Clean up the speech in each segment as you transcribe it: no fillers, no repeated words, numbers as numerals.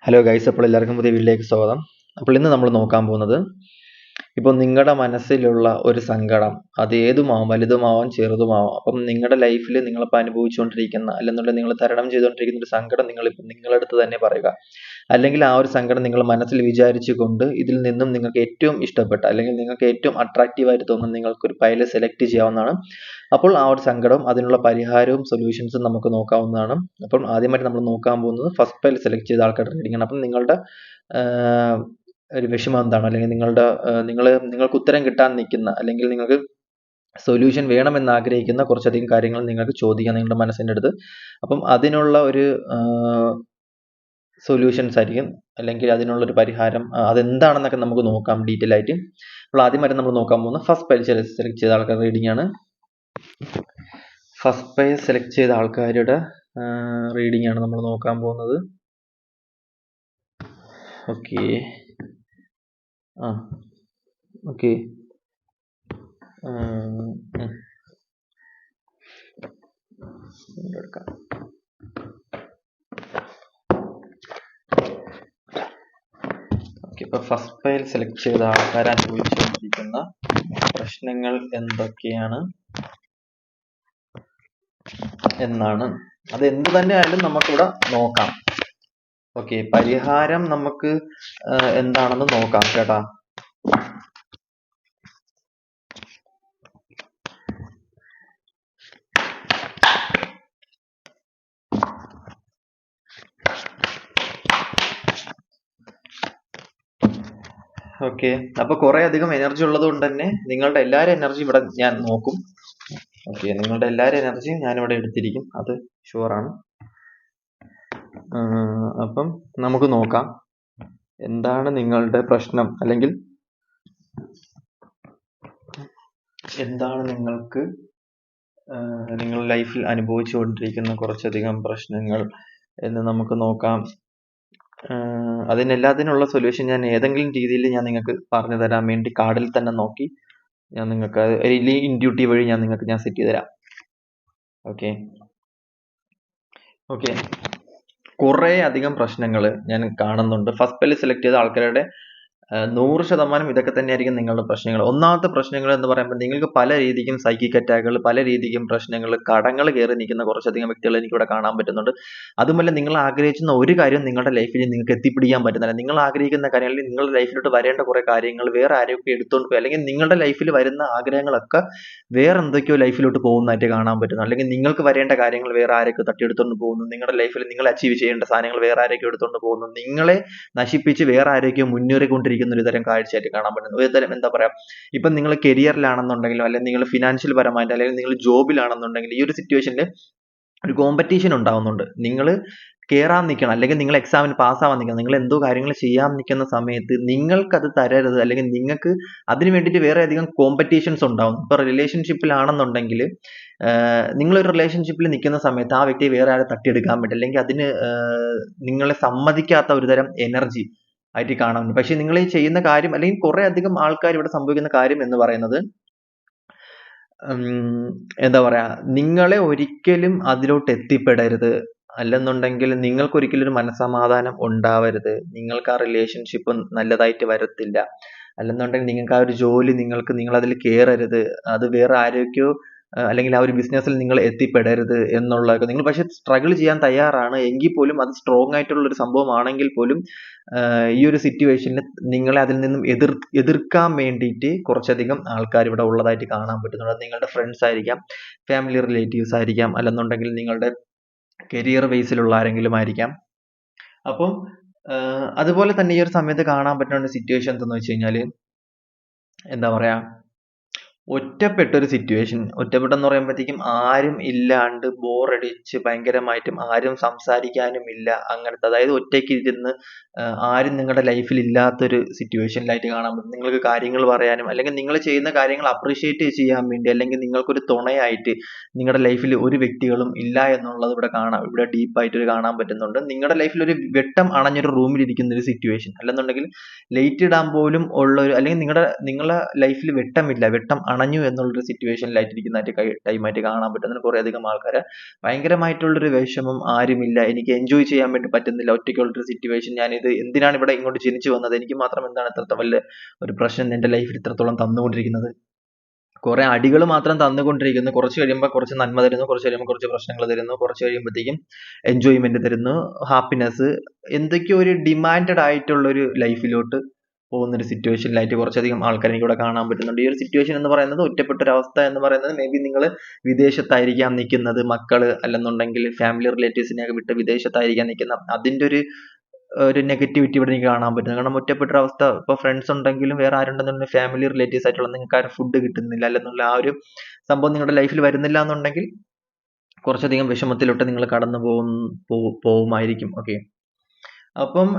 Hello guys, അപ്പോൾ എല്ലാവർക്കും പുതിയ വീഡിയോയിലേക്ക് സ്വാഗതം. അപ്പോൾ ഇന്ന് നമ്മൾ നോക്കാൻ പോകുന്നത്, ഇപ്പോൾ നിങ്ങളുടെ മനസ്സിലുള്ള ഒരു സങ്കടം, അത് ഏതുമാവാം, വലുതുമാവാം ചെറുതുമാവാം. അപ്പം നിങ്ങളുടെ ലൈഫിൽ നിങ്ങളിപ്പോൾ അനുഭവിച്ചുകൊണ്ടിരിക്കുന്ന, അല്ലെന്നുണ്ടെങ്കിൽ നിങ്ങൾ തരണം ചെയ്തുകൊണ്ടിരിക്കുന്ന ഒരു സങ്കടം നിങ്ങളിപ്പോൾ നിങ്ങളടുത്ത് തന്നെ പറയുക. അല്ലെങ്കിൽ ആ ഒരു സങ്കടം നിങ്ങൾ മനസ്സിൽ വിചാരിച്ചുകൊണ്ട് ഇതിൽ നിന്നും നിങ്ങൾക്ക് ഏറ്റവും ഇഷ്ടപ്പെട്ട, അല്ലെങ്കിൽ നിങ്ങൾക്ക് ഏറ്റവും അട്രാക്റ്റീവായിട്ട് തോന്നുന്ന നിങ്ങൾക്കൊരു ഫയൽ സെലക്ട് ചെയ്യാവുന്നതാണ്. അപ്പോൾ ആ ഒരു സങ്കടവും അതിനുള്ള പരിഹാരവും സൊല്യൂഷൻസും നമുക്ക് നോക്കാവുന്നതാണ്. അപ്പം ആദ്യമായിട്ട് നമ്മൾ നോക്കാൻ പോകുന്നത് ഫസ്റ്റ് ഫയൽ സെലക്ട് ചെയ്ത ആൾക്കാരുടെ റീഡിംഗ് ആണ്. അപ്പം നിങ്ങളുടെ ഒരു വിഷമം എന്താണ്, അല്ലെങ്കിൽ നിങ്ങൾക്ക് ഉത്തരം കിട്ടാൻ നിൽക്കുന്ന, അല്ലെങ്കിൽ നിങ്ങൾക്ക് സൊല്യൂഷൻ വേണമെന്ന് ആഗ്രഹിക്കുന്ന കുറച്ചധികം കാര്യങ്ങൾ നിങ്ങൾക്ക് ചോദിക്കാം നിങ്ങളുടെ മനസ്സിൻ്റെ അടുത്ത്. അപ്പം അതിനുള്ള ഒരു സൊല്യൂഷൻസ് ആയിരിക്കും, അല്ലെങ്കിൽ അതിനുള്ളൊരു പരിഹാരം അതെന്താണെന്നൊക്കെ നമുക്ക് നോക്കാം ഡീറ്റെയിൽ ആയിട്ട്. അപ്പോൾ ആദ്യമായിട്ട് നമ്മൾ നോക്കാൻ പോകുന്ന ഫസ്റ്റ് ഫയൽ സെലക്ട് ചെയ്ത ആൾക്കാരുടെ റീഡിംഗ് ആണ്. ഫസ്റ്റ് ഫയൽ സെലക്ട് ചെയ്ത ആൾക്കാരുടെ റീഡിംഗ് ആണ് നമ്മൾ നോക്കാൻ പോകുന്നത്. ഓക്കെ ഓക്കെ എടുക്കാം. ഇപ്പൊ ഫസ്റ്റ് ഫയൽ സെലക്ട് ചെയ്ത ആൾക്കാർ അനുഭവിച്ചുകൊണ്ടിരിക്കുന്ന പ്രശ്നങ്ങൾ എന്തൊക്കെയാണ് എന്നാണ്. അത് എന്ത് തന്നെ ആയാലും നമുക്കിവിടെ നോക്കാം. ഓക്കെ, പരിഹാരം നമുക്ക് എന്താണെന്ന് നോക്കാം കേട്ടാ. ഓക്കെ, അപ്പൊ കുറെ അധികം എനർജി ഉള്ളത് കൊണ്ട് തന്നെ നിങ്ങളുടെ എല്ലാവരും എനർജി ഇവിടെ ഞാൻ നോക്കും. ഓക്കെ, നിങ്ങളുടെ എല്ലാവരും എനർജിയും ഞാനിവിടെ എടുത്തിരിക്കും, അത് ഷുവറാണ്. അപ്പം നമുക്ക് നോക്കാം എന്താണ് നിങ്ങളുടെ പ്രശ്നം, അല്ലെങ്കിൽ എന്താണ് നിങ്ങൾക്ക് നിങ്ങളുടെ ലൈഫിൽ അനുഭവിച്ചുകൊണ്ടിരിക്കുന്ന കുറച്ചധികം പ്രശ്നങ്ങൾ എന്ന് നമുക്ക് നോക്കാം. അതിനെല്ലാത്തിനുള്ള സൊല്യൂഷൻ ഞാൻ ഏതെങ്കിലും രീതിയിൽ ഞാൻ നിങ്ങൾക്ക് പറഞ്ഞു തരാൻ വേണ്ടി കാർഡിൽ തന്നെ നോക്കി ഞാൻ നിങ്ങൾക്ക് ഇൻഡ്യൂട്ടീവ് വഴി ഞാൻ സെറ്റ് ചെയ്ത് തരാം. ഓക്കെ ഓക്കെ കുറേ അധികം പ്രശ്നങ്ങൾ ഞാൻ കാണുന്നുണ്ട്. ഫസ്റ്റ് ഫയൽ സെലക്ട് ചെയ്ത ആൾക്കാരുടെ 100% ഇതൊക്കെ തന്നെയായിരിക്കും നിങ്ങളുടെ പ്രശ്നങ്ങൾ. ഒന്നാമത്തെ പ്രശ്നങ്ങൾ എന്ന് പറയുമ്പോൾ നിങ്ങൾക്ക് പല രീതിക്കും സൈക്കിക് അറ്റാക്കുകൾ, പല രീതിക്കും പ്രശ്നങ്ങൾ, കടങ്ങൾ കയറി നിൽക്കുന്ന കുറച്ചധികം വ്യക്തികൾ എനിക്കിവിടെ കാണാൻ പറ്റുന്നുണ്ട്. അതുമല്ല, നിങ്ങൾ ആഗ്രഹിക്കുന്ന ഒരു കാര്യം നിങ്ങളുടെ ലൈഫിൽ നിങ്ങൾക്ക് എത്തിപ്പിടിക്കാൻ പറ്റുന്നില്ല. നിങ്ങൾ ആഗ്രഹിക്കുന്ന കാര്യങ്ങളിൽ നിങ്ങളുടെ ലൈഫിലോട്ട് വരേണ്ട കുറെ കാര്യങ്ങൾ വേറെ ആരെയൊക്കെ എടുത്തുകൊണ്ട് പോയി, അല്ലെങ്കിൽ നിങ്ങളുടെ ലൈഫിൽ വരുന്ന ആഗ്രഹങ്ങളൊക്കെ വേറെ എന്തൊക്കെയോ ലൈഫിലോട്ട് പോകുന്നതായിട്ട് കാണാൻ പറ്റുന്നു. അല്ലെങ്കിൽ നിങ്ങൾക്ക് വരേണ്ട കാര്യങ്ങൾ വേറെ ആരൊക്കെ തട്ടിയെടുത്തുകൊണ്ട് പോകുന്നു. നിങ്ങളുടെ ലൈഫിൽ നിങ്ങൾ അച്ചീവ് ചെയ്യേണ്ട സാധനങ്ങൾ വേറെ ആരൊക്കെ എടുത്തുകൊണ്ട് പോകുന്നു. നിങ്ങളെ നശിപ്പിച്ച് വേറെ ആരൊക്കെയോ മുന്നേറിക്കൊണ്ടിരിക്കുന്ന ഒരു തരം കാഴ്ചയായിട്ട് കാണാൻ പറ്റുന്നു. ഒരു തരം എന്താ പറയാ, ഇപ്പം നിങ്ങൾ കരിയറിലാണെന്നുണ്ടെങ്കിലും, അല്ലെങ്കിൽ നിങ്ങൾ ഫിനാൻഷ്യൽ പരമായിട്ട്, അല്ലെങ്കിൽ നിങ്ങൾ ജോബിലാണെന്നുണ്ടെങ്കിൽ, ഈ ഒരു സിറ്റുവേഷനിൽ ഒരു കോമ്പറ്റീഷൻ ഉണ്ടാവുന്നുണ്ട്. നിങ്ങൾ കയറാൻ നിൽക്കണം, അല്ലെങ്കിൽ നിങ്ങൾ എക്സാമിന് പാസ്സാവാൻ നിൽക്കണം, നിങ്ങൾ എന്തോ കാര്യങ്ങൾ ചെയ്യാൻ നിൽക്കുന്ന സമയത്ത് നിങ്ങൾക്കത് തരരുത്, അല്ലെങ്കിൽ നിങ്ങൾക്ക് അതിന് വേണ്ടിയിട്ട് വേറെ അധികം കോമ്പറ്റീഷൻസ് ഉണ്ടാവും. ഇപ്പൊ റിലേഷൻഷിപ്പിലാണെന്നുണ്ടെങ്കിൽ നിങ്ങളൊരു റിലേഷൻഷിപ്പിൽ നിൽക്കുന്ന സമയത്ത് ആ വ്യക്തിയെ വേറെ ആരെ തട്ടിയെടുക്കാൻ പറ്റും, അല്ലെങ്കിൽ അതിന് നിങ്ങളെ സമ്മതിക്കാത്ത ഒരു തരം എനർജി ആയിട്ട് കാണാൻ. പക്ഷെ നിങ്ങൾ ഈ ചെയ്യുന്ന കാര്യം, അല്ലെങ്കിൽ കുറെ അധികം ആൾക്കാർ ഇവിടെ സംഭവിക്കുന്ന കാര്യം എന്ന് പറയുന്നത്, എന്താ പറയാ, നിങ്ങളെ ഒരിക്കലും അതിലോട്ട് എത്തിപ്പെടരുത്, അല്ലെന്നുണ്ടെങ്കിൽ നിങ്ങൾക്ക് ഒരിക്കലും ഒരു മനസ്സമാധാനം ഉണ്ടാവരുത്, നിങ്ങൾക്ക് ആ റിലേഷൻഷിപ്പ് നല്ലതായിട്ട് വരത്തില്ല, അല്ലെന്നുണ്ടെങ്കിൽ നിങ്ങൾക്ക് ആ ഒരു ജോലി നിങ്ങൾ അതിൽ കയറരുത്, അത് വേറെ ആരൊക്കെയോ അല്ലെങ്കിൽ ആ ഒരു ബിസിനസ്സിൽ നിങ്ങൾ എത്തിപ്പെടരുത് എന്നുള്ളതൊക്കെ നിങ്ങൾ പക്ഷെ സ്ട്രഗിൾ ചെയ്യാൻ തയ്യാറാണ്. എങ്കിൽ പോലും അത് സ്ട്രോങ് ആയിട്ടുള്ള ഒരു സംഭവമാണെങ്കിൽ പോലും ഈ ഒരു സിറ്റുവേഷനിൽ നിങ്ങളെ അതിൽ നിന്നും എതിർക്കാൻ വേണ്ടിയിട്ട് കുറച്ചധികം ആൾക്കാർ ഇവിടെ ഉള്ളതായിട്ട് കാണാൻ പറ്റുന്നുണ്ട്. അത് നിങ്ങളുടെ ഫ്രണ്ട്സ് ആയിരിക്കാം, ഫാമിലി റിലേറ്റീവ്സ് ആയിരിക്കാം, അല്ലെന്നുണ്ടെങ്കിൽ നിങ്ങളുടെ കരിയർ ബേസിലുള്ള ആരെങ്കിലും ആയിരിക്കാം. അപ്പം അതുപോലെ തന്നെ ഈ ഒരു സമയത്ത് കാണാൻ പറ്റുന്ന സിറ്റുവേഷൻ എന്തെന്ന് വെച്ച് കഴിഞ്ഞാൽ, എന്താ പറയാ, ഒറ്റപ്പെട്ടൊരു സിറ്റുവേഷൻ. ഒറ്റപ്പെട്ടെന്ന് പറയുമ്പോഴത്തേക്കും ആരും ഇല്ലാണ്ട് ബോറടിച്ച് ഭയങ്കരമായിട്ടും ആരും സംസാരിക്കാനും ഇല്ല, അങ്ങനത്തെ, അതായത് ഒറ്റയ്ക്ക് ഇരുന്ന് ആരും നിങ്ങളുടെ ലൈഫിൽ ഇല്ലാത്തൊരു സിറ്റുവേഷനിലായിട്ട് കാണാൻ പറ്റും. നിങ്ങൾക്ക് കാര്യങ്ങൾ പറയാനും, അല്ലെങ്കിൽ നിങ്ങൾ ചെയ്യുന്ന കാര്യങ്ങൾ അപ്രീഷിയേറ്റ് ചെയ്യാൻ വേണ്ടി, അല്ലെങ്കിൽ നിങ്ങൾക്കൊരു തുണയായിട്ട് നിങ്ങളുടെ ലൈഫിൽ ഒരു വ്യക്തികളും ഇല്ല എന്നുള്ളത് ഇവിടെ ഡീപ്പായിട്ട് കാണാൻ പറ്റുന്നുണ്ട്. നിങ്ങളുടെ ലൈഫിൽ ഒരു വെട്ടം അണഞ്ഞൊരു റൂമിൽ ഇരിക്കുന്ന ഒരു സിറ്റുവേഷൻ, അല്ലെന്നുണ്ടെങ്കിൽ ലൈറ്റ് ഇടാൻ പോലും ഉള്ള ഒരു, അല്ലെങ്കിൽ നിങ്ങളുടെ ലൈഫിൽ വെട്ടമില്ല, വെട്ടം അണഞ്ഞു എന്നുള്ളൊരു സിറ്റുവേഷനിലായിട്ടിരിക്കുന്നതായിട്ട് ടൈമായിട്ട് കാണാൻ പറ്റും. അങ്ങനെ കുറേ അധികം ആൾക്കാരെ ഭയങ്കരമായിട്ടുള്ളൊരു വിഷമം, ആരുമില്ല, എനിക്ക് എൻജോയ് ചെയ്യാൻ വേണ്ടി പറ്റുന്നില്ല, ഒറ്റയ്ക്കുള്ളൊരു സിറ്റുവേഷൻ, ഞാനിത് എന്തിനാണ് ഇവിടെ ഇങ്ങോട്ട് ജനിച്ചു വന്നത്, എനിക്ക് മാത്രം എന്താണ് ഇത്രത്തെ വലിയ ഒരു പ്രശ്നം എൻ്റെ ലൈഫിൽ ഇത്രത്തോളം തന്നുകൊണ്ടിരിക്കുന്നത്, കുറെ അടികൾ മാത്രം തന്നുകൊണ്ടിരിക്കുന്നു, കുറച്ച് കഴിയുമ്പോൾ കുറച്ച് നന്മ തരുന്നു, കുറച്ച് കഴിയുമ്പോൾ കുറച്ച് പ്രശ്നങ്ങൾ തരുന്നു, കുറച്ച് കഴിയുമ്പോഴത്തേക്കും എൻജോയ്മെന്റ് തരുന്നു, ഹാപ്പിനെസ്, എന്തൊക്കെയോ ഒരു ഡിമാൻഡഡ് ആയിട്ടുള്ള ഒരു ലൈഫിലോട്ട് പോകുന്ന ഒരു സിറ്റുവേഷനിലായിട്ട് കുറച്ചധികം ആൾക്കാരെ എനിക്കിവിടെ കാണാൻ പറ്റുന്നുണ്ട്. ഈ ഒരു സിറ്റുവേഷൻ എന്ന് പറയുന്നത്, ഒറ്റപ്പെട്ട ഒരു അവസ്ഥ എന്ന് പറയുന്നത്, മേ ബി നിങ്ങൾ വിദേശത്തായിരിക്കാം നിൽക്കുന്നത്, മക്കള് അല്ലെന്നുണ്ടെങ്കിൽ ഫാമിലി റിലേറ്റീവ്സിനെയൊക്കെ വിട്ട് വിദേശത്തായിരിക്കാം നിൽക്കുന്ന, അതിന്റെ ഒരു നെഗറ്റിവിറ്റി ഇവിടെ എനിക്ക് കാണാൻ പറ്റുന്നത്. കാരണം ഒറ്റപ്പെട്ട ഒരു അവസ്ഥ, ഇപ്പൊ ഫ്രണ്ട്സ് ഉണ്ടെങ്കിലും വേറെ ആരുണ്ടെന്നുണ്ടെങ്കിൽ ഫാമിലി റിലേറ്റീവ്സ് ആയിട്ടുള്ള നിങ്ങൾക്ക് ആരും ഫുഡ് കിട്ടുന്നില്ല അല്ലെന്നുള്ള ആ ഒരു സംഭവം നിങ്ങളുടെ ലൈഫിൽ വരുന്നില്ല എന്നുണ്ടെങ്കിൽ കുറച്ചധികം വിഷമത്തിലോട്ട് നിങ്ങൾ കടന്നു പോകുമായിരിക്കും. ഓക്കെ, അപ്പം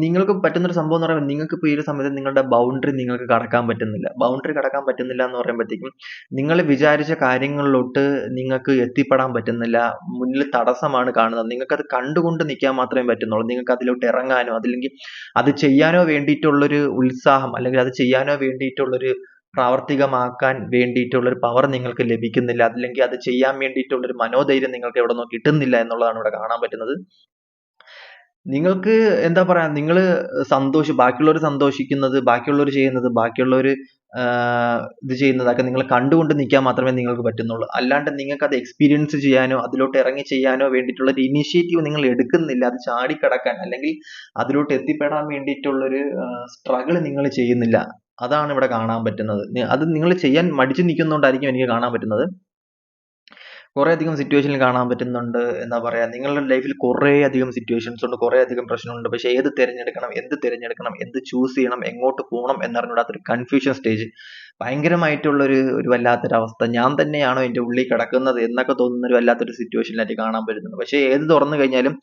നിങ്ങൾക്ക് പറ്റുന്നൊരു സംഭവം എന്ന് പറയുമ്പോൾ, നിങ്ങൾക്ക് ഇപ്പോൾ ഈ ഒരു സമയത്ത് നിങ്ങളുടെ ബൗണ്ടറി നിങ്ങൾക്ക് കടക്കാൻ പറ്റുന്നില്ല. ബൗണ്ടറി കടക്കാൻ പറ്റുന്നില്ല എന്ന് പറയുമ്പോഴത്തേക്കും നിങ്ങൾ വിചാരിച്ച കാര്യങ്ങളിലോട്ട് നിങ്ങൾക്ക് എത്തിപ്പെടാൻ പറ്റുന്നില്ല, മുന്നിൽ തടസ്സമാണ് കാണുന്നത്. നിങ്ങൾക്ക് അത് കണ്ടുകൊണ്ട് നിൽക്കാൻ മാത്രമേ പറ്റുന്നുള്ളൂ. നിങ്ങൾക്ക് അതിലോട്ട് ഇറങ്ങാനോ അതല്ലെങ്കിൽ അത് ചെയ്യാനോ വേണ്ടിയിട്ടുള്ളൊരു ഉത്സാഹം, അല്ലെങ്കിൽ അത് ചെയ്യാനോ വേണ്ടിയിട്ടുള്ളൊരു പ്രാവർത്തികമാക്കാൻ വേണ്ടിയിട്ടുള്ളൊരു പവർ നിങ്ങൾക്ക് ലഭിക്കുന്നില്ല, അല്ലെങ്കിൽ അത് ചെയ്യാൻ വേണ്ടിയിട്ടുള്ളൊരു മനോധൈര്യം നിങ്ങൾക്ക് എവിടെ നിന്നോ കിട്ടുന്നില്ല എന്നുള്ളതാണ് ഇവിടെ കാണാൻ പറ്റുന്നത്. നിങ്ങൾക്ക് എന്താ പറയാ, നിങ്ങൾ ബാക്കിയുള്ളവർ സന്തോഷിക്കുന്നത്, ബാക്കിയുള്ളവർ ചെയ്യുന്നത്, ബാക്കിയുള്ളവർ ഇത് ചെയ്യുന്നതൊക്കെ നിങ്ങൾ കണ്ടുകൊണ്ട് നിൽക്കാൻ മാത്രമേ നിങ്ങൾക്ക് പറ്റുന്നുള്ളൂ. അല്ലാണ്ട് നിങ്ങൾക്ക് അത് എക്സ്പീരിയൻസ് ചെയ്യാനോ അതിലോട്ട് ഇറങ്ങി ചെയ്യാനോ വേണ്ടിയിട്ടുള്ള ഒരു ഇനിഷ്യേറ്റീവ് നിങ്ങൾ എടുക്കുന്നില്ല. അത് ചാടിക്കടക്കാൻ അല്ലെങ്കിൽ അതിലോട്ട് എത്തിപ്പെടാൻ വേണ്ടിയിട്ടുള്ളൊരു സ്ട്രഗിൾ നിങ്ങൾ ചെയ്യുന്നില്ല. അതാണ് ഇവിടെ കാണാൻ പറ്റുന്നത്. അത് നിങ്ങൾ ചെയ്യാൻ മടിച്ചു നിൽക്കുന്നതുകൊണ്ടായിരിക്കും എനിക്ക് കാണാൻ പറ്റുന്നത്. കുറെ അധികം സിറ്റുവേഷനിൽ കാണാൻ പറ്റുന്നുണ്ട്. എന്താ പറയാ, നിങ്ങളുടെ ലൈഫിൽ കുറെ അധികം സിറ്റുവേഷൻസ് ഉണ്ട്, കുറെ അധികം പ്രശ്നമുണ്ട്. പക്ഷെ ഏത് തിരഞ്ഞെടുക്കണം, എന്ത് ചൂസ് ചെയ്യണം, എങ്ങോട്ട് പോകണം എന്നറിഞ്ഞൂടാത്തൊരു കൺഫ്യൂഷൻ സ്റ്റേജ്, ഭയങ്കരമായിട്ടുള്ള ഒരു വല്ലാത്തൊരു അവസ്ഥ. ഞാൻ തന്നെയാണോ എൻ്റെ ഉള്ളിൽ കിടക്കുന്നത് എന്നൊക്കെ തോന്നുന്ന ഒരു വല്ലാത്തൊരു സിറ്റുവേഷനിലായിട്ട് കാണാൻ പറ്റുന്നത്. പക്ഷെ ഏത് തുറന്നു കഴിഞ്ഞാലും,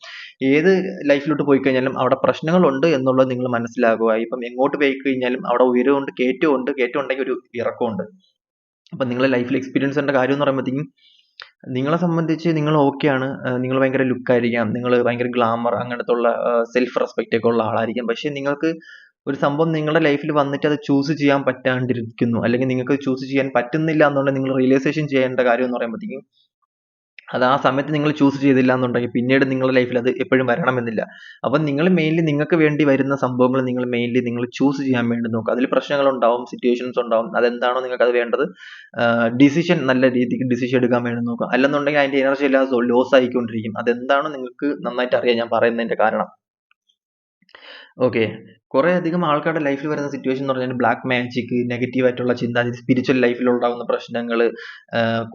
ഏത് ലൈഫിലോട്ട് പോയി കഴിഞ്ഞാലും അവിടെ പ്രശ്നങ്ങളുണ്ട് എന്നുള്ളത് നിങ്ങൾ മനസ്സിലാക്കുക. ഇപ്പം എങ്ങോട്ട് പോയി കഴിഞ്ഞാലും അവിടെ ഉയരമുണ്ട്, കയറ്റമുണ്ട്, കയറ്റം ഉണ്ടെങ്കിൽ ഒരു ഇറക്കമുണ്ട്. അപ്പൊ നിങ്ങളെ ലൈഫിൽ എക്സ്പീരിയൻസ് ചെയ്യേണ്ട കാര്യം എന്ന് പറയുമ്പോഴത്തേക്കും, നിങ്ങളെ സംബന്ധിച്ച് നിങ്ങൾ ഓക്കെയാണ്, നിങ്ങൾ ഭയങ്കര ലുക്ക് ആയിരിക്കാം, നിങ്ങൾ ഭയങ്കര ഗ്ലാമർ അങ്ങനത്തെ ഉള്ള സെൽഫ് റെസ്പെക്റ്റ് ഒക്കെ ഉള്ള ആളായിരിക്കും. പക്ഷെ നിങ്ങൾക്ക് ഒരു സംഭവം നിങ്ങളുടെ ലൈഫിൽ വന്നിട്ട് അത് ചൂസ് ചെയ്യാൻ പറ്റാണ്ടിരിക്കുന്നു, അല്ലെങ്കിൽ നിങ്ങൾക്ക് ചൂസ് ചെയ്യാൻ പറ്റുന്നില്ല എന്നുണ്ടെങ്കിൽ നിങ്ങൾ റിയലൈസേഷൻ ചെയ്യേണ്ട കാര്യം എന്ന് പറയുമ്പോഴത്തേക്കും, അത് ആ സമയത്ത് നിങ്ങൾ ചൂസ് ചെയ്തില്ല എന്നുണ്ടെങ്കിൽ പിന്നീട് നിങ്ങളുടെ ലൈഫിൽ അത് എപ്പോഴും വരണമെന്നില്ല. അപ്പം നിങ്ങൾ മെയിൻലി നിങ്ങൾക്ക് വേണ്ടി വരുന്ന സംഭവങ്ങൾ നിങ്ങൾ ചൂസ് ചെയ്യാൻ വേണ്ടി നോക്കുക. അതിൽ പ്രശ്നങ്ങൾ ഉണ്ടാവും, സിറ്റുവേഷൻസ് ഉണ്ടാവും, അതെന്താണോ നിങ്ങൾക്ക് അത് വേണ്ടത്, ഡിസിഷൻ നല്ല രീതിക്ക് ഡിസിഷൻ എടുക്കാൻ വേണ്ടി നോക്കുക. അല്ലെന്നുണ്ടെങ്കിൽ അതിന്റെ എനർജി എല്ലാം ലോസ് ആയിക്കൊണ്ടിരിക്കും. അതെന്താണോ നിങ്ങൾക്ക് നന്നായിട്ട് അറിയാം ഞാൻ പറയുന്നതിന്റെ കാരണം. ഓക്കെ, കുറെ അധികം ആൾക്കാരുടെ ലൈഫിൽ വരുന്ന സിറ്റുവേഷൻ എന്ന് പറഞ്ഞാൽ ബ്ലാക്ക് മാജിക്, നെഗറ്റീവ് ആയിട്ടുള്ള ചിന്താഗതി, സ്പിരിച്വൽ ലൈഫിൽ ഉണ്ടാകുന്ന പ്രശ്നങ്ങൾ,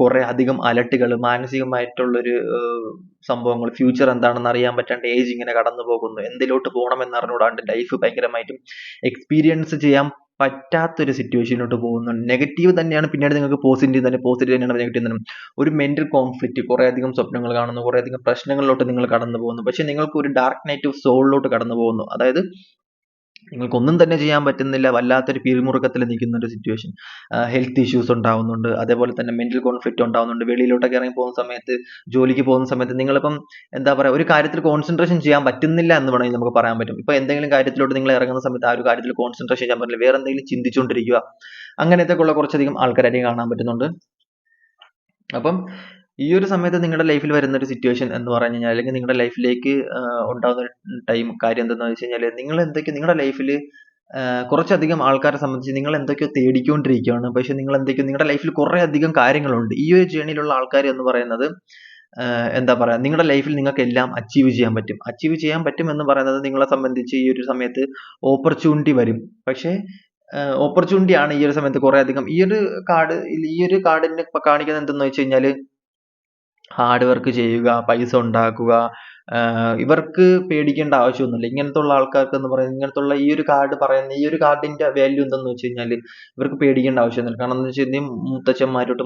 കുറെ അധികം അലട്ടുകൾ, മാനസികമായിട്ടുള്ളൊരു സംഭവങ്ങൾ, ഫ്യൂച്ചർ എന്താണെന്ന് അറിയാൻ പറ്റാണ്ട് ഏജ് ഇങ്ങനെ കടന്നു പോകുന്നു, എന്തിലോട്ട് പോകണമെന്ന് അറിഞ്ഞുകൂടാണ്ട് ലൈഫ് ഭയങ്കരമായിട്ടും എക്സ്പീരിയൻസ് ചെയ്യാൻ പറ്റാത്തൊരു സിറ്റുവേഷനിലോട്ട് പോകുന്നു. നെഗറ്റീവ് തന്നെയാണ് പിന്നീട് നിങ്ങൾക്ക് പോസിറ്റീവ് തന്നെയാണ് നെഗറ്റീവ് തന്നെ. ഒരു മെന്റൽ കോൺഫ്ലിക്റ്റ്, കുറെ അധികം സ്വപ്നങ്ങൾ കാണുന്നു, കുറെ അധികം പ്രശ്നങ്ങളിലോട്ട് നിങ്ങൾ കടന്നു പോകുന്നു. പക്ഷെ നിങ്ങൾക്ക് ഒരു ഡാർക്ക് നൈറ്റ് ഓഫ് സോളിലോട്ട് കടന്നു പോകുന്നു. അതായത് നിങ്ങൾക്കൊന്നും തന്നെ ചെയ്യാൻ പറ്റുന്നില്ല, വല്ലാത്തൊരു പിരിമുറുക്കത്തിൽ നിൽക്കുന്ന ഒരു സിറ്റുവേഷൻ, ഹെൽത്ത് ഇഷ്യൂസ് ഉണ്ടാവുന്നുണ്ട്, അതേപോലെ തന്നെ മെന്റൽ കോൺഫ്ലിക്റ്റ് ഉണ്ടാവുന്നുണ്ട്. വെളിയിലോട്ടൊക്കെ ഇറങ്ങി പോകുന്ന സമയത്ത്, ജോലിക്ക് പോകുന്ന സമയത്ത് നിങ്ങളിപ്പം എന്താ പറയാ, ഒരു കാര്യത്തിൽ കോൺസെൻട്രേഷൻ ചെയ്യാൻ പറ്റുന്നില്ല എന്ന് വേണമെങ്കിൽ നമുക്ക് പറയാൻ പറ്റും. ഇപ്പൊ എന്തെങ്കിലും കാര്യത്തിലോട്ട് നിങ്ങൾ ഇറങ്ങുന്ന സമയത്ത് ആ ഒരു കാര്യത്തിൽ കോൺസെൻട്രേഷൻ ചെയ്യാൻ പറ്റില്ല, വേറെ എന്തെങ്കിലും ചിന്തിച്ചുകൊണ്ടിരിക്കുക, അങ്ങനത്തെ ഉള്ള കുറച്ചധികം ആൾക്കാരെ കാണാൻ പറ്റുന്നുണ്ട്. അപ്പം ഈ ഒരു സമയത്ത് നിങ്ങളുടെ ലൈഫിൽ വരുന്ന ഒരു സിറ്റുവേഷൻ എന്ന് പറഞ്ഞു കഴിഞ്ഞാൽ, അല്ലെങ്കിൽ നിങ്ങളുടെ ലൈഫിലേക്ക് ഉണ്ടാകുന്ന ഒരു കാര്യം എന്താണെന്ന് വെച്ച് കഴിഞ്ഞാൽ, നിങ്ങളുടെ ലൈഫിൽ കുറച്ചധികം ആൾക്കാരെ സംബന്ധിച്ച് നിങ്ങൾ എന്തൊക്കെയോ തേടിക്കൊണ്ടിരിക്കുകയാണ്. പക്ഷെ നിങ്ങളുടെ ലൈഫിൽ കുറെ അധികം കാര്യങ്ങളുണ്ട്. ഈ ഒരു ജേണിയിലുള്ള ആൾക്കാർ എന്ന് പറയുന്നത്, എന്താ പറയാ, നിങ്ങളുടെ ലൈഫിൽ നിങ്ങൾക്ക് എല്ലാം അച്ചീവ് ചെയ്യാൻ പറ്റും എന്ന് പറയുന്നത് നിങ്ങളെ സംബന്ധിച്ച് ഈ ഒരു സമയത്ത് ഓപ്പർച്യൂണിറ്റി വരും. പക്ഷെ ഓപ്പർച്യൂണിറ്റി ആണ് ഈ ഒരു സമയത്ത് കുറെ അധികം. ഈ ഒരു കാർഡിന്റെ കാണിക്കുന്നത് എന്തെന്ന് വെച്ച് കഴിഞ്ഞാല്, ഹാർഡ് വർക്ക് ചെയ്യുക, പൈസ ഉണ്ടാക്കുക, ഇവർക്ക് പേടിക്കേണ്ട ആവശ്യമൊന്നുമില്ല. ഇങ്ങനത്തെ ഉള്ള ആൾക്കാർക്ക് എന്ന് പറയുന്നത്, ഇങ്ങനത്തെ ഉള്ള ഈ ഒരു കാർഡിന്റെ വാല്യൂ എന്തെന്ന് വെച്ച് കഴിഞ്ഞാൽ, ഇവർക്ക് പേടിക്കേണ്ട ആവശ്യമൊന്നുമില്ല. കാരണം എന്ന് വെച്ച് കഴിഞ്ഞാൽ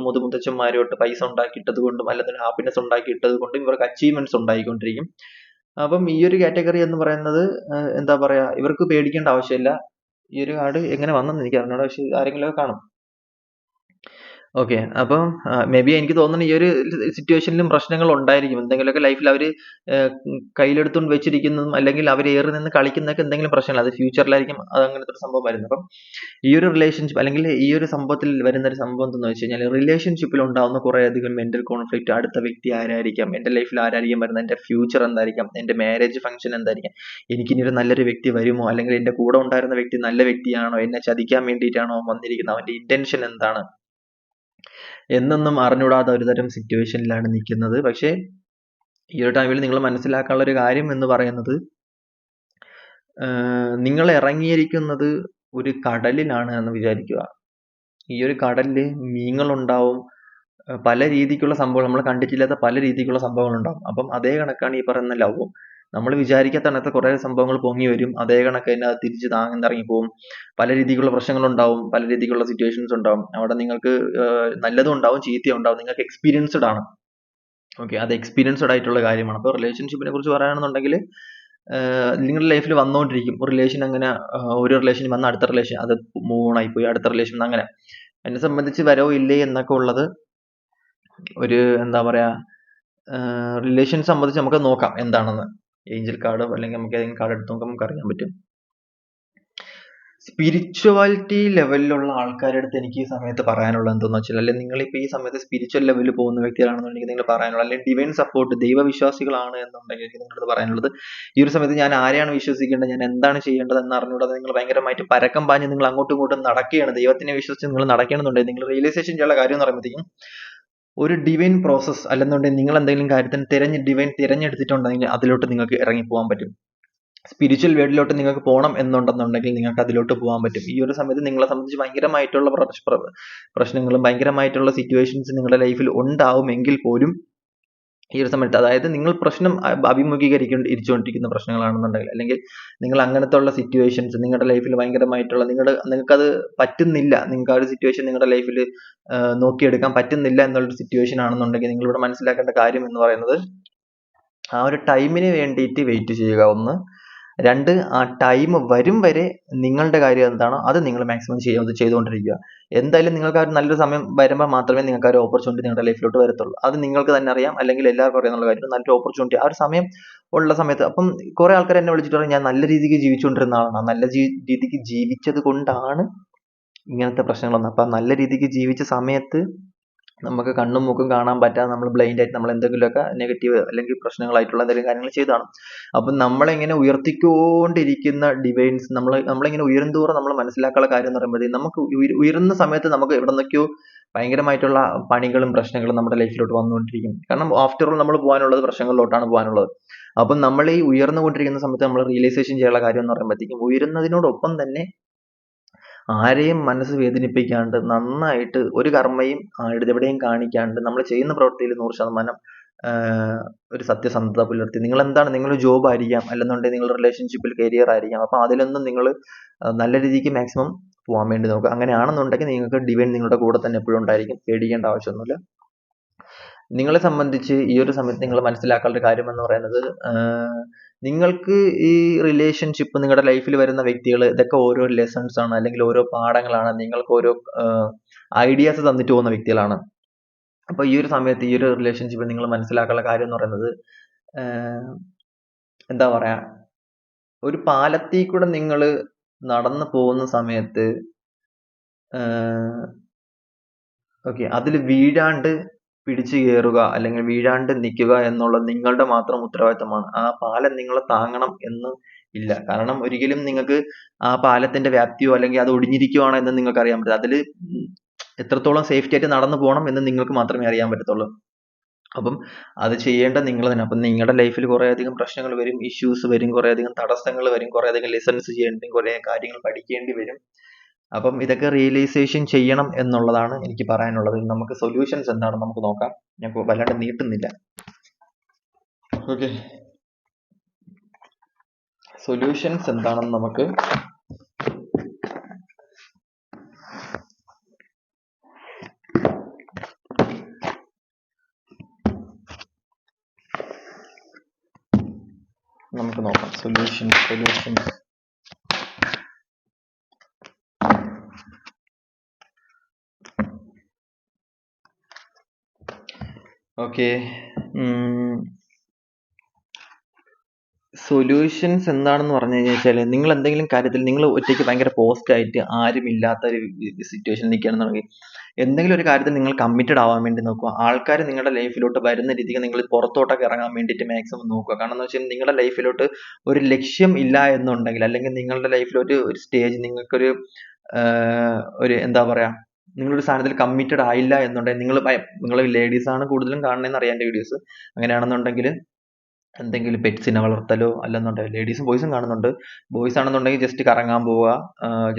മുതുമുത്തച്ഛന്മാരോട്ട് പൈസ ഉണ്ടാക്കിയിട്ടത് കൊണ്ടും അല്ലെങ്കിൽ ഹാപ്പിനെസ് ഉണ്ടാക്കിയിട്ടത് കൊണ്ടും ഇവർക്ക് അച്ചീവ്മെന്റ്സ് ഉണ്ടായിക്കൊണ്ടിരിക്കും. അപ്പം ഈ ഒരു കാറ്റഗറി എന്ന് പറയുന്നത്, എന്താ പറയാ, ഇവർക്ക് പേടിക്കേണ്ട ആവശ്യമില്ല. ഈ ഒരു കാർഡ് എങ്ങനെ വന്നെന്ന് എനിക്ക് അറിഞ്ഞൂടാ, പക്ഷെ ആരെങ്കിലും ഒക്കെ കാണും. ഓക്കെ. അപ്പം മേ ബി എനിക്ക് തോന്നുന്നു ഈ ഒരു സിറ്റുവേഷനിലും പ്രശ്നങ്ങൾ ഉണ്ടായിരിക്കും. എന്തെങ്കിലുമൊക്കെ ലൈഫിൽ അവര് കയ്യിലെടുത്തോണ്ട് വെച്ചിരിക്കുന്നതും അല്ലെങ്കിൽ അവര് ഏറി നിന്ന് കളിക്കുന്നതൊക്കെ എന്തെങ്കിലും പ്രശ്നങ്ങൾ. അത് ഫ്യൂച്ചറിലായിരിക്കും അത് അങ്ങനത്തെ ഒരു സംഭവം വരുന്നത്. അപ്പം ഈ ഒരു റിലേഷൻഷിപ്പ് അല്ലെങ്കിൽ ഈ ഒരു സംഭവത്തിൽ വരുന്ന ഒരു സംഭവം എന്തെന്ന് വെച്ച് കഴിഞ്ഞാൽ റിലേഷൻഷിപ്പിൽ ഉണ്ടാവുന്ന കുറേയധികം മെന്റൽ കോൺഫ്ലിക്റ്റ്. അടുത്ത വ്യക്തി ആരായിരിക്കാം? എന്റെ ലൈഫിൽ ആരായിരിക്കും വരുന്നത്? എന്റെ ഫ്യൂച്ചർ എന്തായിരിക്കാം? എന്റെ മാരേജ് ഫംഗ്ഷൻ എന്തായിരിക്കാം? എനിക്കിനി ഒരു നല്ലൊരു വ്യക്തി വരുമോ? അല്ലെങ്കിൽ എന്റെ കൂടെ ഉണ്ടായിരുന്ന വ്യക്തി നല്ല വ്യക്തിയാണോ? എന്നെ ചതിക്കാൻ വേണ്ടിയിട്ടാണോ വന്നിരിക്കുന്നത്? അവന്റെ ഇന്റൻഷൻ എന്താണ്? എന്നൊന്നും അറിഞ്ഞൂടാത്ത ഒരുതരം സിറ്റുവേഷനിലാണ് നിൽക്കുന്നത്. പക്ഷേ ഈ ഒരു ടൈമിൽ നിങ്ങൾ മനസ്സിലാക്കാനുള്ള ഒരു കാര്യം എന്ന് പറയുന്നത്, നിങ്ങൾ ഇറങ്ങിയിരിക്കുന്നത് ഒരു കടലിലാണ് എന്ന് വിചാരിക്കുക. ഈ ഒരു കടലില് മീനുകളുണ്ടാവും, പല രീതിക്കുള്ള സംഭവങ്ങൾ, നമ്മൾ കണ്ടിട്ടില്ലാത്ത പല രീതിക്കുള്ള സംഭവങ്ങളുണ്ടാവും. അപ്പം അതേ കണക്കാണ് ഈ പറയുന്ന ലവും. നമ്മൾ വിചാരിക്കാത്ത അങ്ങനത്തെ കുറേ സംഭവങ്ങൾ പൊങ്ങി വരും. അതേ കണക്ക് തന്നെ അത് തിരിച്ച് താഴ്ന്നിറങ്ങി പോകും. പല രീതിക്കുള്ള പ്രശ്നങ്ങളുണ്ടാവും, പല രീതിക്കുള്ള സിറ്റുവേഷൻസ് ഉണ്ടാവും. അവിടെ നിങ്ങൾക്ക് നല്ലതും ഉണ്ടാവും, ചീത്തയും ഉണ്ടാവും. നിങ്ങൾക്ക് എക്സ്പീരിയൻസ്ഡ് ആണ്. ഓക്കെ, അത് എക്സ്പീരിയൻസ്ഡ് ആയിട്ടുള്ള കാര്യമാണ്. അപ്പോൾ റിലേഷൻഷിപ്പിനെ കുറിച്ച് പറയുകയാണെന്നുണ്ടെങ്കിൽ നിങ്ങളുടെ ലൈഫിൽ വന്നുകൊണ്ടിരിക്കും. ഒരു റിലേഷൻ അങ്ങനെ ഒരു റിലേഷൻ വന്ന് അടുത്ത റിലേഷൻ അത് മൂവ് ഓൺ ആയിപ്പോയി, അടുത്ത റിലേഷൻ അങ്ങനെ. എന്നെ സംബന്ധിച്ച് വരോ ഇല്ലേ എന്നൊക്കെ ഉള്ളത് ഒരു എന്താ പറയാ, റിലേഷൻ സംബന്ധിച്ച് നമുക്ക് നോക്കാം എന്താണെന്ന്. ഏഞ്ചൽ കാർഡ് അല്ലെങ്കിൽ നമുക്ക് ഏതെങ്കിലും കാർഡ് എടുത്ത് നോക്കുമ്പോൾ നമുക്ക് അറിയാൻ പറ്റും. സ്പിരിച്വാലിറ്റി ലെവലിലുള്ള ആൾക്കാരുടെ അടുത്ത് എനിക്ക് ഈ സമയത്ത് പറയാനുള്ളത് എന്തെന്ന് വെച്ചാൽ, അല്ലെങ്കിൽ നിങ്ങളിപ്പോൾ ഈ സമയത്ത് സ്പിരിച്വൽ ലെവലിൽ പോകുന്ന വ്യക്തികളാണെന്നുണ്ടെങ്കിൽ നിങ്ങൾ പറയാനുള്ളത്, അല്ലെങ്കിൽ ഡിവൈൻ സപ്പോർട്ട് ദൈവവിശ്വാസികളാണ് എന്നുണ്ടെങ്കിൽ എനിക്ക് നിങ്ങളുടെ അടുത്ത് പറയാനുള്ളത്, ഈ ഒരു സമയത്ത് ഞാൻ ആരെയാണ് വിശ്വസിക്കേണ്ടത്, ഞാൻ എന്താണ് ചെയ്യേണ്ടത് എന്ന് അറിഞ്ഞുകൂടാതെ നിങ്ങൾ ഭയങ്കരമായിട്ട് പരക്കം പാഞ്ഞ് നിങ്ങൾ അങ്ങോട്ടും ഇങ്ങോട്ടും നടക്കുകയാണ്. ദൈവത്തിനെ വിശ്വസിച്ച് നിങ്ങൾ നടക്കണമെന്നുണ്ടെങ്കിൽ നിങ്ങൾ റിയലൈസേഷൻ ചെയ്യാനുള്ള കാര്യം എന്ന് പറയുമ്പോഴത്തേക്കും ഒരു ഡിവൈൻ പ്രോസസ് അല്ലെന്നുണ്ടെങ്കിൽ നിങ്ങൾ എന്തെങ്കിലും കാര്യത്തിന് ഡിവൈൻ തിരഞ്ഞെടുത്തിട്ടുണ്ടെങ്കിൽ അതിലോട്ട് നിങ്ങൾക്ക് ഇറങ്ങി പോകാൻ പറ്റും. സ്പിരിച്വൽ വേൾഡിലോട്ട് നിങ്ങൾക്ക് പോകണം എന്നുണ്ടെന്നുണ്ടെങ്കിൽ നിങ്ങൾക്ക് അതിലോട്ട് പോകാൻ പറ്റും. ഈ ഒരു സമയത്ത് നിങ്ങളെ സംബന്ധിച്ച് ഭയങ്കരമായിട്ടുള്ള പ്രശ്നങ്ങളും ഭയങ്കരമായിട്ടുള്ള സിറ്റുവേഷൻസ് നിങ്ങളുടെ ലൈഫിൽ ഉണ്ടാവുമെങ്കിൽ പോലും ഈ ഒരു സമയത്ത്, അതായത് നിങ്ങൾ പ്രശ്നം ഇരിച്ചുകൊണ്ടിരിക്കുന്ന പ്രശ്നങ്ങളാണെന്നുണ്ടെങ്കിൽ, അല്ലെങ്കിൽ നിങ്ങൾ അങ്ങനത്തെ ഉള്ള സിറ്റുവേഷൻസ് നിങ്ങളുടെ ലൈഫിൽ ഭയങ്കരമായിട്ടുള്ള നിങ്ങൾക്കത് പറ്റുന്നില്ല, നിങ്ങൾക്ക് ആ ഒരു സിറ്റുവേഷൻ നിങ്ങളുടെ ലൈഫിൽ നോക്കിയെടുക്കാൻ പറ്റുന്നില്ല എന്നുള്ളൊരു സിറ്റുവേഷൻ ആണെന്നുണ്ടെങ്കിൽ, നിങ്ങളിവിടെ മനസ്സിലാക്കേണ്ട കാര്യം എന്ന് പറയുന്നത്, ആ ഒരു ടൈമിന് വേണ്ടിയിട്ട് വെയിറ്റ് ചെയ്യുക ഒന്ന്. രണ്ട്, ആ ടൈം വരും വരെ നിങ്ങളുടെ കാര്യം എന്താണോ അത് നിങ്ങൾ മാക്സിമം ചെയ്തുകൊണ്ടിരിക്കുക. എന്തായാലും നിങ്ങൾക്ക് ആ ഒരു നല്ലൊരു സമയം വരുമ്പോൾ മാത്രമേ നിങ്ങൾക്ക് ആ ഒരു ഓപ്പർച്യൂണിറ്റി നിങ്ങളുടെ ലൈഫിലോട്ട് വരത്തുള്ളൂ. അത് നിങ്ങൾക്ക് തന്നെ അറിയാം, അല്ലെങ്കിൽ എല്ലാവർക്കും അറിയാവുന്ന കാര്യം. നല്ലൊരു ഓപ്പർച്യൂണിറ്റി ആ ഒരു സമയം ഉള്ള സമയത്ത്, അപ്പം കുറെ ആൾക്കാർ എന്നെ വിളിച്ചിട്ട് പറയും, ഞാൻ നല്ല രീതിക്ക് ജീവിച്ചുകൊണ്ടിരുന്ന ആളാണ്, ആ നല്ല രീതിക്ക് ജീവിച്ചത് കൊണ്ടാണ് ഇങ്ങനത്തെ പ്രശ്നങ്ങൾ വന്നത്. അപ്പം നല്ല രീതിക്ക് ജീവിച്ച സമയത്ത് നമുക്ക് കണ്ണും മൂക്കും കാണാൻ പറ്റാതെ നമ്മൾ ബ്ലൈൻഡ് ആയിട്ട് നമ്മൾ എന്തെങ്കിലുമൊക്കെ നെഗറ്റീവ് അല്ലെങ്കിൽ പ്രശ്നങ്ങളായിട്ടുള്ള എന്തെങ്കിലും കാര്യങ്ങൾ ചെയ്തതാണ്. അപ്പം നമ്മളിങ്ങനെ ഉയർത്തിക്കൊണ്ടിരിക്കുന്ന ഡിവൈൻസ്, നമ്മളിങ്ങനെ ഉയരുന്തോറും നമ്മൾ മനസ്സിലാക്കാനുള്ള കാര്യം എന്ന് പറയുമ്പോഴത്തേക്കും, നമുക്ക് ഉയരുന്ന സമയത്ത് നമുക്ക് എവിടെ നിന്നൊക്കെയോ ഭയങ്കരമായിട്ടുള്ള പണികളും പ്രശ്നങ്ങളും നമ്മുടെ ലൈഫിലോട്ട് വന്നുകൊണ്ടിരിക്കും. കാരണം ആഫ്റ്റർ ഓൾ നമ്മൾ പോകാനുള്ളത് പ്രശ്നങ്ങളിലോട്ടാണ് പോകാനുള്ളത്. അപ്പം നമ്മൾ ഈ ഉയർന്നുകൊണ്ടിരിക്കുന്ന സമയത്ത് നമ്മൾ റിയലൈസേഷൻ ചെയ്യാനുള്ള കാര്യം എന്ന് പറയുമ്പോഴത്തേക്കും, ഉയരുന്നതിനോടൊപ്പം തന്നെ ആരെയും മനസ്സ് വേദനിപ്പിക്കാണ്ട് നന്നായിട്ട് ഒരു കർമ്മയും എവിടെയും കാണിക്കാണ്ട് നമ്മൾ ചെയ്യുന്ന പ്രവൃത്തിയിൽ 100% ഒരു സത്യസന്ധത പുലർത്തി, നിങ്ങൾ എന്താണ്, നിങ്ങളൊരു ജോബ് ആയിരിക്കാം, അല്ലെന്നുണ്ടെങ്കിൽ നിങ്ങൾ റിലേഷൻഷിപ്പിൽ കരിയർ ആയിരിക്കാം, അപ്പൊ അതിലൊന്നും നിങ്ങൾ നല്ല രീതിക്ക് മാക്സിമം പോകാൻ വേണ്ടി നോക്കുക. അങ്ങനെയാണെന്നുണ്ടെങ്കിൽ നിങ്ങൾക്ക് ഡിവൈൻ നിങ്ങളുടെ കൂടെ തന്നെ എപ്പോഴും ഉണ്ടായിരിക്കും, പേടിക്കേണ്ട ആവശ്യമൊന്നുമില്ല. നിങ്ങളെ സംബന്ധിച്ച് ഈ ഒരു സമയത്ത് നിങ്ങൾ മനസ്സിലാക്കേണ്ട ഒരു കാര്യം എന്ന് പറയുന്നത്, നിങ്ങൾക്ക് ഈ റിലേഷൻഷിപ്പ്, നിങ്ങളുടെ ലൈഫിൽ വരുന്ന വ്യക്തികൾ, ഇതൊക്കെ ഓരോ ലെസൺസ് ആണ്, അല്ലെങ്കിൽ ഓരോ പാഠങ്ങളാണ്, നിങ്ങൾക്ക് ഓരോ ഐഡിയാസ് തന്നിട്ട് പോകുന്ന വ്യക്തികളാണ്. അപ്പൊ ഈ ഒരു സമയത്ത് ഈ ഒരു റിലേഷൻഷിപ്പിൽ നിങ്ങൾ മനസ്സിലാക്കാനുള്ള കാര്യം എന്ന് പറയുന്നത്, എന്താ പറയാ, ഒരു പാലത്തിൽ കൂടെ നിങ്ങൾ നടന്നു പോകുന്ന സമയത്ത് ഓക്കെ, അതിൽ വീഴാണ്ട് പിടിച്ചു കയറുക അല്ലെങ്കിൽ വീഴാണ്ട് നിൽക്കുക എന്നുള്ളത് നിങ്ങളുടെ മാത്രം ഉത്തരവാദിത്തമാണ്. ആ പാലം നിങ്ങളെ താങ്ങണം എന്ന് ഇല്ല. കാരണം ഒരിക്കലും നിങ്ങൾക്ക് ആ പാലത്തിന്റെ വ്യാപ്തിയോ അല്ലെങ്കിൽ അത് ഒടിഞ്ഞിരിക്കുവാണോ എന്ന് നിങ്ങൾക്ക് അറിയാൻ പറ്റില്ല. അതിൽ എത്രത്തോളം സേഫ്റ്റി ആയിട്ട് നടന്നു പോകണം എന്ന് നിങ്ങൾക്ക് മാത്രമേ അറിയാൻ പറ്റത്തുള്ളൂ. അപ്പം അത് ചെയ്യേണ്ട നിങ്ങൾ തന്നെ. അപ്പം നിങ്ങളുടെ ലൈഫിൽ കുറെ അധികം പ്രശ്നങ്ങൾ വരും, ഇഷ്യൂസ് വരും, കുറെ അധികം തടസ്സങ്ങൾ വരും, കുറെ അധികം ലെസൺസ് ചെയ്യേണ്ടി, കുറെ കാര്യങ്ങൾ പഠിക്കേണ്ടി വരും. അപ്പം ഇതൊക്കെ റിയലൈസേഷൻ ചെയ്യണം എന്നുള്ളതാണ് എനിക്ക് പറയാനുള്ളത്. നമുക്ക് സൊല്യൂഷൻസ് എന്താണെന്ന് നമുക്ക് നോക്കാം. ഞാൻ വല്ലാണ്ട് നീട്ടുന്നില്ല. ഓക്കെ, സൊല്യൂഷൻസ് എന്താണെന്ന് നമുക്ക് നോക്കാം. Solutions okay. സൊല്യൂഷൻസ് എന്താണെന്ന് പറഞ്ഞു കഴിഞ്ഞാൽ, നിങ്ങൾ എന്തെങ്കിലും കാര്യത്തിൽ നിങ്ങൾ ഒറ്റയ്ക്ക് ഭയങ്കര പോസ്റ്റ് ആയിട്ട് ആരും ഇല്ലാത്ത ഒരു സിറ്റുവേഷൻ നിൽക്കുകയാണെന്നുണ്ടെങ്കിൽ, എന്തെങ്കിലും ഒരു കാര്യത്തിൽ നിങ്ങൾ കമ്മിറ്റഡ് ആവാൻ വേണ്ടി നോക്കുക. ആൾക്കാർ നിങ്ങളുടെ ലൈഫിലോട്ട് വരുന്ന രീതിക്ക് നിങ്ങൾ പുറത്തോട്ടൊക്കെ ഇറങ്ങാൻ വേണ്ടിയിട്ട് മാക്സിമം നോക്കുക. കാരണം എന്ന് വെച്ചാൽ നിങ്ങളുടെ ലൈഫിലോട്ട് ഒരു ലക്ഷ്യം ഇല്ല എന്നുണ്ടെങ്കിൽ, അല്ലെങ്കിൽ നിങ്ങളുടെ ലൈഫിൽ ഒരു സ്റ്റേജ് നിങ്ങൾക്കൊരു ഒരു എന്താ പറയാ, നിങ്ങളൊരു സാധനത്തിൽ കമ്മിറ്റഡ് ആയില്ല എന്നുണ്ടെങ്കിൽ, നിങ്ങൾ ലേഡീസ് ആണ് കൂടുതലും കാണുന്നതെന്ന് അറിയാം എൻ്റെ വീഡിയോസ്. അങ്ങനെയാണെന്നുണ്ടെങ്കിൽ എന്തെങ്കിലും പെറ്റ്സിനെ വളർത്തലോ, അല്ലെന്നുണ്ടെങ്കിൽ ലേഡീസും ബോയ്സും കാണുന്നുണ്ട്. ബോയ്സ് ആണെന്നുണ്ടെങ്കിൽ ജസ്റ്റ് കറങ്ങാൻ പോവുക,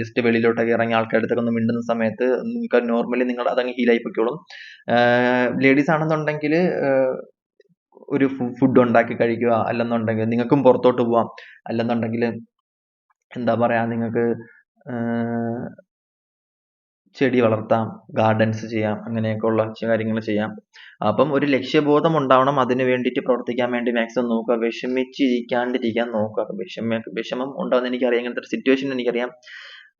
ജസ്റ്റ് വെളിയിലോട്ടൊക്കെ ഇറങ്ങി ആൾക്കാരുടെ അടുത്തൊക്കെ ഒന്ന് മിണ്ടുന്ന സമയത്ത് നിങ്ങൾക്ക് നോർമലി നിങ്ങൾ അതങ്ങ് ഹീൽ ആയി പൊയ്ക്കോളും. ലേഡീസ് ആണെന്നുണ്ടെങ്കിൽ ഒരു ഫുഡ് ഉണ്ടാക്കി കഴിക്കുക, അല്ലെന്നുണ്ടെങ്കിൽ നിങ്ങൾക്കും പുറത്തോട്ട് പോവാം, അല്ലെന്നുണ്ടെങ്കിൽ എന്താ പറയാ, നിങ്ങൾക്ക് ചെടി വളർത്താം, ഗാർഡൻസ് ചെയ്യാം, അങ്ങനെയൊക്കെ ഉള്ള കാര്യങ്ങൾ ചെയ്യാം. അപ്പം ഒരു ലക്ഷ്യബോധം ഉണ്ടാവണം. അതിന് വേണ്ടിയിട്ട് പ്രവർത്തിക്കാൻ വേണ്ടി മാക്സിമം നോക്കുക. വിഷമിച്ചിരിക്കാണ്ടിരിക്കാൻ നോക്കുക. വിഷമം ഉണ്ടാവുന്ന എനിക്കറിയാം, ഇങ്ങനത്തെ ഒരു സിറ്റുവേഷൻ എനിക്കറിയാം.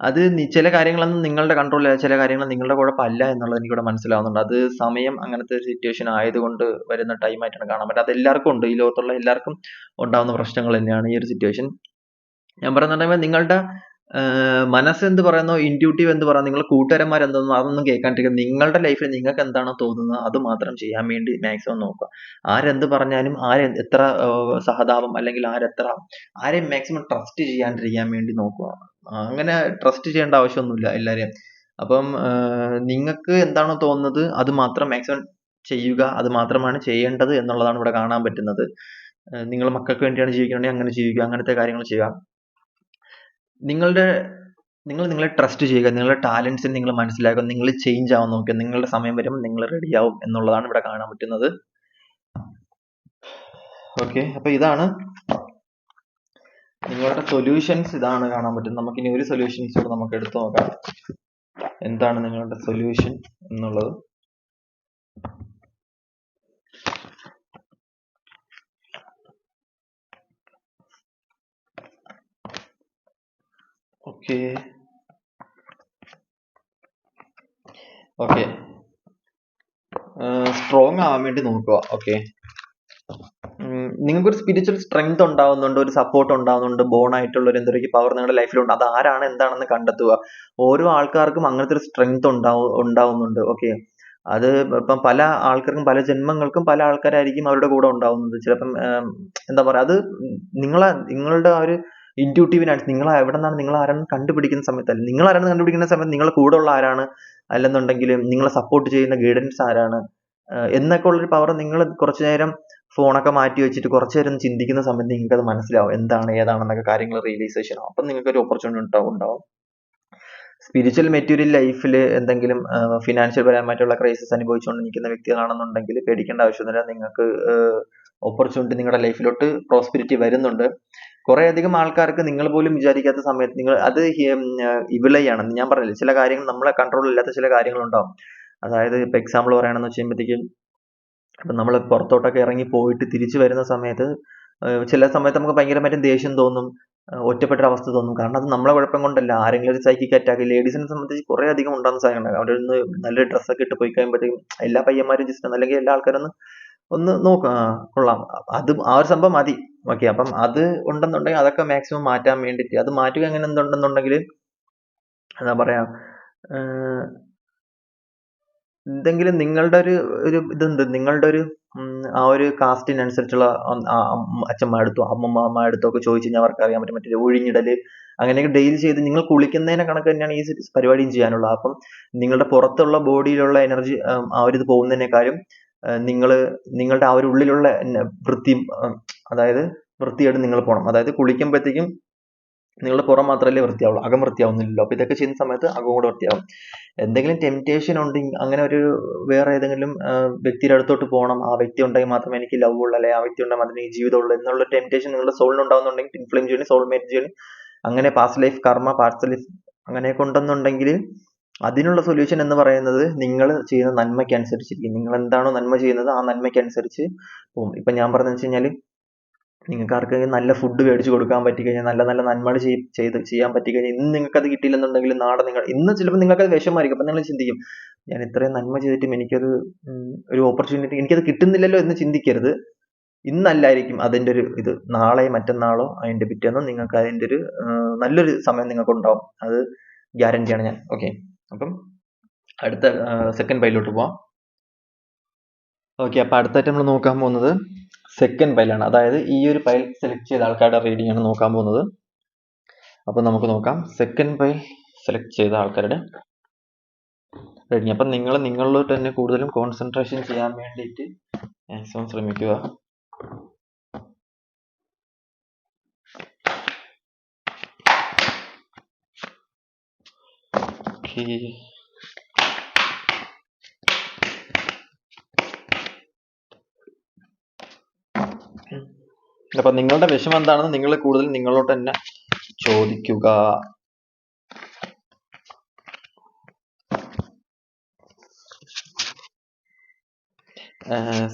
അത് ചില കാര്യങ്ങളൊന്നും നിങ്ങളുടെ കൺട്രോളിൽ, ചില കാര്യങ്ങൾ നിങ്ങളുടെ കുഴപ്പമല്ല എന്നുള്ളത് എനിക്കിവിടെ മനസ്സിലാവുന്നുണ്ട്. അത് സമയം അങ്ങനത്തെ ഒരു സിറ്റുവേഷൻ ആയതുകൊണ്ട് വരുന്ന ടൈമായിട്ടാണ് കാണാൻ പറ്റുക. അത് എല്ലാവർക്കും ഉണ്ട്, ഈ ലോകത്തുള്ള എല്ലാവർക്കും ഉണ്ടാവുന്ന പ്രശ്നങ്ങൾ തന്നെയാണ് ഈ ഒരു സിറ്റുവേഷൻ. ഞാൻ പറയുന്നുണ്ടെങ്കിൽ നിങ്ങളുടെ മനസ്സെന്ത് പറയുന്നോ, ഇൻറ്റ്യൂട്ടീവ് എന്ത് പറയുന്നു, നിങ്ങളുടെ കൂട്ടുകാരന്മാർ എന്തെന്നോ അതൊന്നും കേൾക്കാണ്ടിരിക്കുക. നിങ്ങളുടെ ലൈഫിൽ നിങ്ങൾക്ക് എന്താണോ തോന്നുന്നത് അത് മാത്രം ചെയ്യാൻ വേണ്ടി മാക്സിമം നോക്കുക. ആരെന്ത് പറഞ്ഞാലും, എത്ര സഹതാപം, അല്ലെങ്കിൽ ആരെയും മാക്സിമം ട്രസ്റ്റ് ചെയ്യാണ്ടിരിക്കാൻ വേണ്ടി നോക്കുക. അങ്ങനെ ട്രസ്റ്റ് ചെയ്യേണ്ട ആവശ്യമൊന്നുമില്ല എല്ലാവരെയും. അപ്പം നിങ്ങൾക്ക് എന്താണോ തോന്നുന്നത് അത് മാത്രം മാക്സിമം ചെയ്യുക. അത് മാത്രമാണ് ചെയ്യേണ്ടത് എന്നുള്ളതാണ് ഇവിടെ കാണാൻ പറ്റുന്നത്. നിങ്ങൾ മക്കൾക്ക് വേണ്ടിയാണ് ജീവിക്കുന്നുണ്ടെങ്കിൽ അങ്ങനെ ജീവിക്കുക, അങ്ങനത്തെ കാര്യങ്ങൾ ചെയ്യുക. നിങ്ങൾ നിങ്ങളെ ട്രസ്റ്റ് ചെയ്യുക. നിങ്ങളുടെ ടാലൻസിനെ നിങ്ങൾ മനസ്സിലാക്കുക. നിങ്ങൾ ചേഞ്ച് ആവാൻ നോക്കുക. നിങ്ങളുടെ സമയം വരുമ്പോൾ നിങ്ങൾ റെഡി ആവും എന്നുള്ളതാണ് ഇവിടെ കാണാൻ പറ്റുന്നത്. ഓക്കെ, അപ്പൊ ഇതാണ് നിങ്ങളുടെ സൊല്യൂഷൻസ്, ഇതാണ് കാണാൻ പറ്റുന്നത്. നമുക്കിനി ഒരു സൊല്യൂഷൻസ് കൂടെ നമുക്ക് എടുത്തു നോക്കാം. എന്താണ് നിങ്ങളുടെ സൊല്യൂഷൻ എന്നുള്ളത്. ഓക്കെ സ്ട്രോങ് ആവാൻ വേണ്ടി നോക്കുക. ഓക്കെ, നിങ്ങൾക്കൊരു സ്പിരിച്വൽ സ്ട്രെങ്ത് ഉണ്ടാവുന്നുണ്ട്, ഒരു സപ്പോർട്ട് ഉണ്ടാവുന്നുണ്ട്, ബോൺ ആയിട്ടുള്ള ഒരു എന്തൊരു പവർ നിങ്ങളുടെ ലൈഫിലുണ്ട്. അത് ആരാണ്, എന്താണെന്ന് കണ്ടെത്തുക. ഓരോ ആൾക്കാർക്കും അങ്ങനത്തെ ഒരു സ്ട്രെങ്ത് ഉണ്ടാവുന്നുണ്ട്. ഓക്കെ, അത് ഇപ്പം പല ആൾക്കാർക്കും പല ജന്മങ്ങൾക്കും പല ആൾക്കാരായിരിക്കും അവരുടെ കൂടെ ഉണ്ടാവുന്നത്. ചിലപ്പം എന്താ പറയാ, അത് നിങ്ങളുടെ ആ ഒരു ഇൻറ്റ്യൂട്ടീവിനാണ്. നിങ്ങൾ എവിടെ നിന്നാണ്, നിങ്ങൾ ആരാണെന്ന് കണ്ടുപിടിക്കുന്ന സമയത്തല്ല, നിങ്ങൾ ആരാണെന്ന് കണ്ടുപിടിക്കുന്ന സമയത്ത് നിങ്ങളുടെ കൂടെ ഉള്ള ആരാണ്, അല്ലെന്നുണ്ടെങ്കിൽ നിങ്ങളെ സപ്പോർട്ട് ചെയ്യുന്ന ഗൈഡൻസ് ആരാണ് എന്നൊക്കെ ഉള്ളൊരു പവർ നിങ്ങൾ കുറച്ചു നേരം ഫോണൊക്കെ മാറ്റി വെച്ചിട്ട് കുറച്ചു നേരം ചിന്തിക്കുന്ന സമയത്ത് നിങ്ങൾക്ക് അത് മനസ്സിലാവും, എന്താണ് ഏതാണെന്നൊക്കെ കാര്യങ്ങൾ റിയലൈസേഷൻ ആവും. അപ്പം നിങ്ങൾക്ക് ഒരു ഓപ്പർച്യൂണിറ്റി ഉണ്ടാവും. സ്പിരിച്വൽ മെറ്റീരിയൽ ലൈഫിൽ എന്തെങ്കിലും ഫിനാൻഷ്യൽ പരമായിട്ടുള്ള ക്രൈസിസ് അനുഭവിച്ചുകൊണ്ട് നിൽക്കുന്ന വ്യക്തികളാണെന്നുണ്ടെങ്കിൽ പേടിക്കേണ്ട ആവശ്യമൊന്നുമില്ല. നിങ്ങൾക്ക് ഓപ്പർച്യൂണിറ്റി നിങ്ങളുടെ ലൈഫിലോട്ട് പ്രോസ്പിരിറ്റി വരുന്നുണ്ട്. കുറെ അധികം ആൾക്കാർക്ക് നിങ്ങൾ പോലും വിചാരിക്കാത്ത സമയത്ത് നിങ്ങൾ അത് ഇവിളയാണെന്ന് ഞാൻ പറഞ്ഞില്ല. ചില കാര്യങ്ങൾ നമ്മളെ കൺട്രോൾ ഇല്ലാത്ത ചില കാര്യങ്ങളുണ്ടാവും. അതായത് ഇപ്പൊ എക്സാമ്പിൾ പറയുകയാണെന്ന് വെച്ച് കഴിയുമ്പോഴത്തേക്കും, ഇപ്പം നമ്മൾ പുറത്തോട്ടൊക്കെ ഇറങ്ങി പോയിട്ട് തിരിച്ചു വരുന്ന സമയത്ത് ചില സമയത്ത് നമുക്ക് ഭയങ്കരമായിട്ടും ദേഷ്യം തോന്നും, ഒറ്റപ്പെട്ട അവസ്ഥ തോന്നും. കാരണം അത് നമ്മളെ കുഴപ്പം കൊണ്ടല്ല. ആരെങ്കിലും ഒരു സൈക്കിക് അറ്റാക്ക് ലേഡീസിനെ സംബന്ധിച്ച് കുറെ അധികം ഉണ്ടാകുന്ന സാധനങ്ങൾ. അവരൊന്ന് നല്ലൊരു ഡ്രസ്സൊക്കെ ഇട്ട് പോയി കഴിയുമ്പോഴത്തേക്കും എല്ലാ പയ്യന്മാരും ജസ്റ്റ് അല്ലെങ്കിൽ എല്ലാ ആൾക്കാരും ഒന്ന് നോക്കുക, കൊള്ളാം, അത് ആ ഒരു സംഭവം മതി. ഓക്കെ, അപ്പം അത് ഉണ്ടെന്നുണ്ടെങ്കിൽ അതൊക്കെ മാക്സിമം മാറ്റാൻ വേണ്ടിയിട്ട്, അത് മാറ്റുക എങ്ങനെ എന്തുണ്ടെന്നുണ്ടെങ്കിൽ എന്താ പറയാ, എന്തെങ്കിലും നിങ്ങളുടെ ഒരു ഇതുണ്ട്, നിങ്ങളുടെ ഒരു ആ ഒരു കാസ്റ്റിനനുസരിച്ചുള്ള അച്ഛന്മാരടുത്തോ അമ്മമ്മമാരടുത്തോ ഒക്കെ ചോദിച്ചു കഴിഞ്ഞാൽ അവർക്ക് അറിയാൻ പറ്റും. മറ്റേ ഒഴിഞ്ഞിടല് അങ്ങനെയൊക്കെ ഡെയിലി ചെയ്ത് നിങ്ങൾ കുളിക്കുന്നതിനെ കണക്ക് തന്നെയാണ് ഈ പരിപാടിയും ചെയ്യാനുള്ളത്. അപ്പം നിങ്ങളുടെ പുറത്തുള്ള ബോഡിയിലുള്ള എനർജി ആ ഒരു ഇത് പോകുന്നതിനേക്കാളും നിങ്ങളുടെ ആ ഒരു ഉള്ളിലുള്ള വൃത്തി, അതായത് വൃത്തിയായിട്ട് നിങ്ങൾ പോകണം. അതായത് കുളിക്കുമ്പോഴത്തേക്കും നിങ്ങളുടെ പുറം മാത്രമല്ലേ വൃത്തിയാവുള്ളൂ, അകം വൃത്തിയാവുന്നില്ലല്ലോ. അപ്പൊ ഇതൊക്കെ ചെയ്യുന്ന സമയത്ത് അകം കൂടെ വൃത്തിയാവും. എന്തെങ്കിലും ടെംപ്റ്റേഷൻ ഉണ്ടെങ്കിൽ, അങ്ങനെ ഒരു വേറെ ഏതെങ്കിലും വ്യക്തിയുടെ അടുത്തോട്ട് പോകണം, ആ വ്യക്തി ഉണ്ടെങ്കിൽ മാത്രമേ എനിക്ക് ലവ് ഉള്ളൂ, അല്ലെങ്കിൽ ആ വ്യക്തി ഉണ്ടെങ്കിൽ മാത്രമേ എനിക്ക് ജീവിതം ഉള്ളൂ എന്നുള്ള ടെംപ്റ്റേഷൻ നിങ്ങളുടെ സോളിന് ഉണ്ടാവുന്നുണ്ടെങ്കിൽ, ഇൻഫ്ലെയിം ജേണി, സോൾമേറ്റ് ജേണി, അങ്ങനെ പാസ്റ്റ് ലൈഫ് കർമ്മ, പാസ്റ്റ് ലൈഫ് അങ്ങനെയൊക്കെ ഉണ്ടെന്നുണ്ടെങ്കിൽ അതിനുള്ള സൊല്യൂഷൻ എന്ന് പറയുന്നത് നിങ്ങൾ ചെയ്യുന്ന നന്മയ്ക്ക് അനുസരിച്ചിരിക്കും. നിങ്ങൾ എന്താണോ നന്മ ചെയ്യുന്നത് ആ നന്മയ്ക്ക് അനുസരിച്ച് പോകും. ഇപ്പൊ ഞാൻ പറഞ്ഞതെന്ന് വെച്ച് കഴിഞ്ഞാൽ, നിങ്ങൾക്ക് ആർക്കെങ്കിലും നല്ല ഫുഡ് മേടിച്ച് കൊടുക്കാൻ പറ്റിക്കഴിഞ്ഞാൽ, നല്ല നല്ല നന്മകൾ ചെയ്യാൻ പറ്റിക്കഴിഞ്ഞാൽ, ഇന്ന് നിങ്ങൾക്ക് അത് കിട്ടിയില്ലെന്നുണ്ടെങ്കിൽ നാളെ ഇന്ന് ചിലപ്പോൾ നിങ്ങൾക്ക് അത് വിഷമായിരിക്കും. അപ്പൊ നിങ്ങൾ ചിന്തിക്കും, ഞാൻ ഇത്രയും നന്മ ചെയ്തിട്ടും എനിക്കത് ഒരു ഓപ്പർച്യൂണിറ്റി എനിക്കത് കിട്ടുന്നില്ലല്ലോ എന്ന് ചിന്തിക്കരുത്. ഇന്നല്ലായിരിക്കും അതിന്റെ ഒരു ഇത്, നാളെ മറ്റന്നാളോ അതിന്റെ പിറ്റേന്നോ നിങ്ങൾക്ക് അതിന്റെ ഒരു നല്ലൊരു സമയം നിങ്ങൾക്ക് ഉണ്ടാവും. അത് ഗ്യാരണ്ടിയാണ് ഞാൻ. ഓക്കെ, അപ്പം അടുത്ത സെക്കൻഡ് പൈലോട്ട് പോവാം. ഓക്കെ, അപ്പൊ അടുത്തായിട്ട് നമ്മൾ നോക്കാൻ പോകുന്നത് സെക്കൻഡ് പൈലാണ്. അതായത് ഈ ഒരു പൈൽ സെലക്ട് ചെയ്ത ആൾക്കാരുടെ റീഡിംഗ് ആണ് നോക്കാൻ പോകുന്നത്. അപ്പൊ നമുക്ക് നോക്കാം സെക്കൻഡ് പൈൽ സെലക്ട് ചെയ്ത ആൾക്കാരുടെ റീഡിംഗ്. അപ്പൊ നിങ്ങൾ നിങ്ങളിലോട്ട് തന്നെ കൂടുതലും കോൺസെൻട്രേഷൻ ചെയ്യാൻ വേണ്ടിയിട്ട് മാക്സിമം ശ്രമിക്കുക. അപ്പൊ നിങ്ങളുടെ വിഷമം എന്താണെന്ന് നിങ്ങൾ കൂടുതൽ നിങ്ങളോട്ട് തന്നെ ചോദിക്കുക.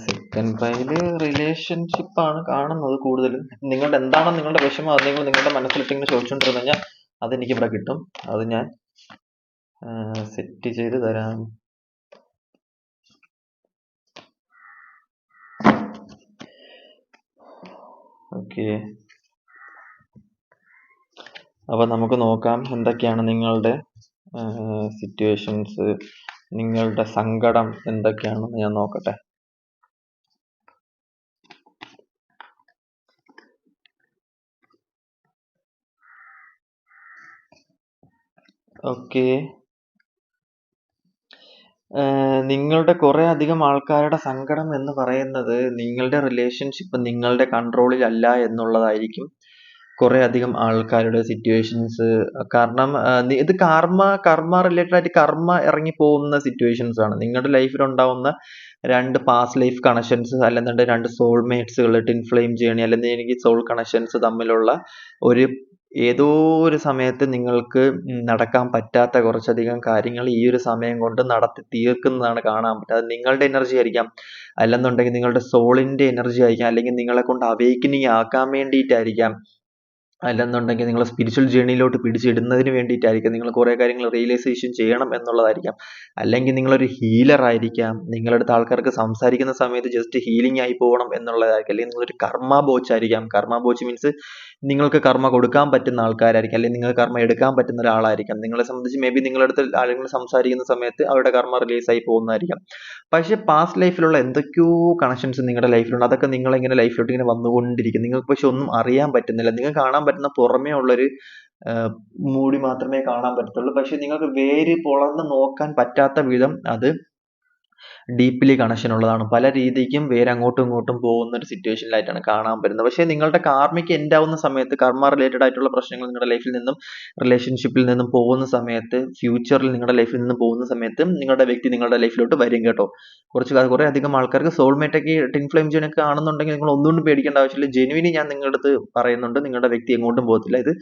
സെക്കൻഡ് പൈല് റിലേഷൻഷിപ്പ് ആണ് കാണുന്നത് കൂടുതലും. നിങ്ങളുടെ എന്താണോ നിങ്ങളുടെ വിഷമം അത് നിങ്ങൾ നിങ്ങളുടെ മനസ്സിലിട്ട് ഇങ്ങനെ ചോദിച്ചുകൊണ്ടിരുന്നു കഴിഞ്ഞാൽ അതെനിക്ക് ഇവിടെ കിട്ടും. അത് ഞാൻ സെറ്റ് ചെയ്ത് തരാം. ഓക്കെ, അപ്പൊ നമുക്ക് നോക്കാം എന്തൊക്കെയാണ് നിങ്ങളുടെ സിറ്റുവേഷൻസ്, നിങ്ങളുടെ സങ്കടം എന്തൊക്കെയാണെന്ന് ഞാൻ നോക്കട്ടെ. ഓക്കെ, നിങ്ങളുടെ കുറെ അധികം ആൾക്കാരുടെ സങ്കടം എന്ന് പറയുന്നത് നിങ്ങളുടെ റിലേഷൻഷിപ്പ് നിങ്ങളുടെ കൺട്രോളിൽ അല്ല എന്നുള്ളതായിരിക്കും കുറെ അധികം ആൾക്കാരുടെ സിറ്റുവേഷൻസ്. കാരണം ഇത് കർമ്മ റിലേറ്റഡ് ആയിട്ട് കർമ്മ ഇറങ്ങി പോകുന്ന സിറ്റുവേഷൻസ് ആണ്. നിങ്ങളുടെ ലൈഫിൽ ഉണ്ടാവുന്ന രണ്ട് പാസ്റ്റ് ലൈഫ് കണക്ഷൻസ്, അല്ലെന്നുണ്ടെങ്കിൽ രണ്ട് സോൾമേറ്റ്സുകൾ, ടിൻ ഫ്ലെയിം ജേണി, അല്ലെങ്കിൽ സോൾ കണക്ഷൻസ് തമ്മിലുള്ള ഒരു ഏതോ ഒരു സമയത്ത് നിങ്ങൾക്ക് നടക്കാൻ പറ്റാത്ത കുറച്ചധികം കാര്യങ്ങൾ ഈ ഒരു സമയം കൊണ്ട് നടത്തി തീർക്കുന്നതാണ് കാണാൻ പറ്റുക. അത് നിങ്ങളുടെ എനർജി ആയിരിക്കാം, അല്ലെന്നുണ്ടെങ്കിൽ നിങ്ങളുടെ സോളിന്റെ എനർജി ആയിരിക്കാം, അല്ലെങ്കിൽ നിങ്ങളെ കൊണ്ട് അവേക്കനിങ് ആക്കാൻ വേണ്ടിയിട്ടായിരിക്കാം, അല്ലെന്നുണ്ടെങ്കിൽ നിങ്ങളെ സ്പിരിച്വൽ ജേണിയിലോട്ട് പിടിച്ചിടുന്നതിന് വേണ്ടിയിട്ടായിരിക്കാം, നിങ്ങൾ കുറേ കാര്യങ്ങൾ റിയലൈസേഷൻ ചെയ്യണം എന്നുള്ളതായിരിക്കാം, അല്ലെങ്കിൽ നിങ്ങളൊരു ഹീലർ ആയിരിക്കാം, നിങ്ങളുടെ അടുത്ത് ആൾക്കാർക്ക് സംസാരിക്കുന്ന സമയത്ത് ജസ്റ്റ് ഹീലിംഗ് ആയി പോകണം എന്നുള്ളതായിരിക്കും, അല്ലെങ്കിൽ നിങ്ങളൊരു കർമ്മ ബോച്ച് ആയിരിക്കാം. കർമ്മ ബോച്ച് മീൻസ് നിങ്ങൾക്ക് കർമ്മ കൊടുക്കാൻ പറ്റുന്ന ആൾക്കാരായിരിക്കും, അല്ലെങ്കിൽ നിങ്ങൾക്ക് കർമ്മ എടുക്കാൻ പറ്റുന്ന ഒരാളായിരിക്കാം. നിങ്ങളെ സംബന്ധിച്ച് മേ ബി നിങ്ങളുടെ അടുത്ത് ആളുകൾ സംസാരിക്കുന്ന സമയത്ത് അവരുടെ കർമ്മ റിലീസ് ആയി പോകുന്നതായിരിക്കാം. പക്ഷെ പാസ്റ്റ് ലൈഫിലുള്ള എന്തൊക്കെയോ കണക്ഷൻസ് നിങ്ങളുടെ ലൈഫിലുണ്ട്. അതൊക്കെ നിങ്ങളിങ്ങനെ ലൈഫിലോട്ട് ഇങ്ങനെ വന്നുകൊണ്ടിരിക്കും. നിങ്ങൾക്ക് പക്ഷെ ഒന്നും അറിയാൻ പറ്റുന്നില്ല. നിങ്ങൾക്ക് കാണാൻ പറ്റുന്ന പുറമേ ഉള്ളൊരു മൂടി മാത്രമേ കാണാൻ പറ്റത്തുള്ളൂ. പക്ഷെ നിങ്ങൾക്ക് വേര് പൊളന്ന് നോക്കാൻ പറ്റാത്ത വിധം അത് ഡീപ്ലി കണക്ഷൻ ഉള്ളതാണ്. പല രീതിക്കും വേര് അങ്ങോട്ടും ഇങ്ങോട്ടും പോകുന്ന ഒരു സിറ്റുവേഷനിലായിട്ടാണ് കാണാൻ പറ്റുന്നത്. പക്ഷെ നിങ്ങളുടെ കാർമിക്ക് എൻഡ് ആവുന്ന സമയത്ത്, കർമ്മ റിലേറ്റഡ് ആയിട്ടുള്ള പ്രശ്നങ്ങൾ നിങ്ങളുടെ ലൈഫിൽ നിന്നും റിലേഷൻഷിപ്പിൽ നിന്നും പോകുന്ന സമയത്ത്, ഫ്യൂച്ചറിൽ നിങ്ങളുടെ ലൈഫിൽ നിന്നും പോകുന്ന സമയത്ത് നിങ്ങളുടെ വ്യക്തി നിങ്ങളുടെ ലൈഫിലോട്ട് വരും കേട്ടോ. കുറെ അധികം ആൾക്കാർക്ക് സോൾമേറ്റ് ഒക്കെ ടിൻ ഫ്ലെയിം ജേണി ഒക്കെ ആണെന്നുണ്ടെങ്കിൽ നിങ്ങൾ ഒന്നുകൊണ്ടും പേടിക്കേണ്ട ആവശ്യമില്ല. ജെനുവിനി ഞാൻ നിങ്ങളുടെ അടുത്ത് പറയുന്നുണ്ട്, നിങ്ങളുടെ വ്യക്തി എങ്ങോട്ടും പോകത്തില്ല. ഇത്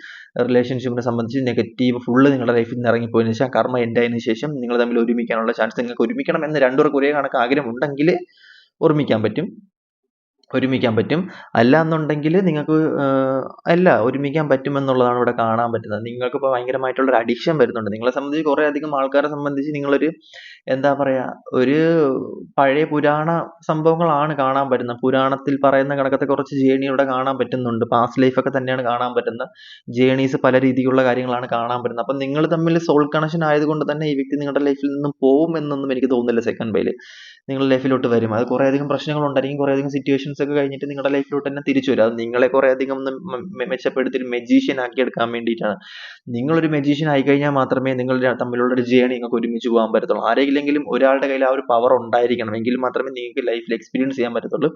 റിലേഷൻഷിപ്പിനെ സംബന്ധിച്ച് നെഗറ്റീവ് ഫുള്ള് നിങ്ങളുടെ ലൈഫിൽ നിന്ന് ഇറങ്ങിപ്പോയതിനു ശേഷം, കർമ്മ എൻഡ് ആയതിനു ശേഷം നിങ്ങൾ തമ്മിൽ ഒരുമിക്കാനുള്ള ചാൻസ്, നിങ്ങൾക്ക് ഒരുമിക്കണം എന്ന് രണ്ടുപേർക്ക് ഒരേ കണക്ക് ആഗ്രഹം ഉണ്ടെങ്കിൽ ഒരുമിക്കാൻ പറ്റും. അല്ല എന്നുണ്ടെങ്കിൽ നിങ്ങൾക്ക് ഒരുമിക്കാൻ പറ്റുമെന്നുള്ളതാണ് ഇവിടെ കാണാൻ പറ്റുന്നത്. നിങ്ങൾക്ക് ഇപ്പോൾ ഭയങ്കരമായിട്ടുള്ള ഒരു അഡിക്ഷൻ വരുന്നുണ്ട്. നിങ്ങളെ സംബന്ധിച്ച് കുറെ അധികം ആൾക്കാരെ സംബന്ധിച്ച് നിങ്ങളൊരു എന്താ പറയാ, ഒരു പഴയ പുരാണ സംഭവങ്ങളാണ് കാണാൻ പറ്റുന്നത്. പുരാണത്തിൽ പറയുന്ന കണക്കത്തെ കുറച്ച് ജേണി ഇവിടെ കാണാൻ പറ്റുന്നുണ്ട്. പാസ്റ്റ് ലൈഫ് ഒക്കെ തന്നെയാണ് കാണാൻ പറ്റുന്നത്. ജേണീസ് പല രീതിയിലുള്ള കാര്യങ്ങളാണ് കാണാൻ പറ്റുന്നത്. അപ്പം നിങ്ങൾ തമ്മിൽ സോൾ കണക്ഷൻ ആയതുകൊണ്ട് തന്നെ ഈ വ്യക്തി നിങ്ങളുടെ ലൈഫിൽ നിന്നും പോകും എന്നൊന്നും എനിക്ക് തോന്നുന്നില്ല. സെക്കൻഡ് ബൈയിൽ നിങ്ങളുടെ ലൈഫിലോട്ട് വരും. അത് കുറേ അധികം പ്രശ്നങ്ങൾ ഉണ്ടായിരിക്കും, കുറേ അധികം സിറ്റുവേഷൻസ് ഒക്കെ കഴിഞ്ഞിട്ട് നിങ്ങളുടെ ലൈഫിലോട്ട് തന്നെ തിരിച്ചു വരും. അത് നിങ്ങളെ കുറേ അധികം ഒന്ന് മെച്ചപ്പെടുത്തി ഒരു മെജീഷ്യൻ ആക്കി എടുക്കാൻ വേണ്ടിയിട്ടാണ്. നിങ്ങളൊരു മെജീഷ്യൻ ആയി കഴിഞ്ഞാൽ മാത്രമേ നിങ്ങൾ തമ്മിലുള്ള ഒരു ജേണി നിങ്ങൾക്ക് ഒരുമിച്ച് പോകാൻ പറ്റത്തുള്ളൂ. ആരെങ്കിലും ഒരാളുടെ കയ്യിൽ ആ ഒരു പവർ ഉണ്ടായിരിക്കണം, എങ്കിൽ മാത്രമേ നിങ്ങൾക്ക് ലൈഫിൽ എക്സ്പീരിയൻസ് ചെയ്യാൻ പറ്റത്തുള്ളൂ.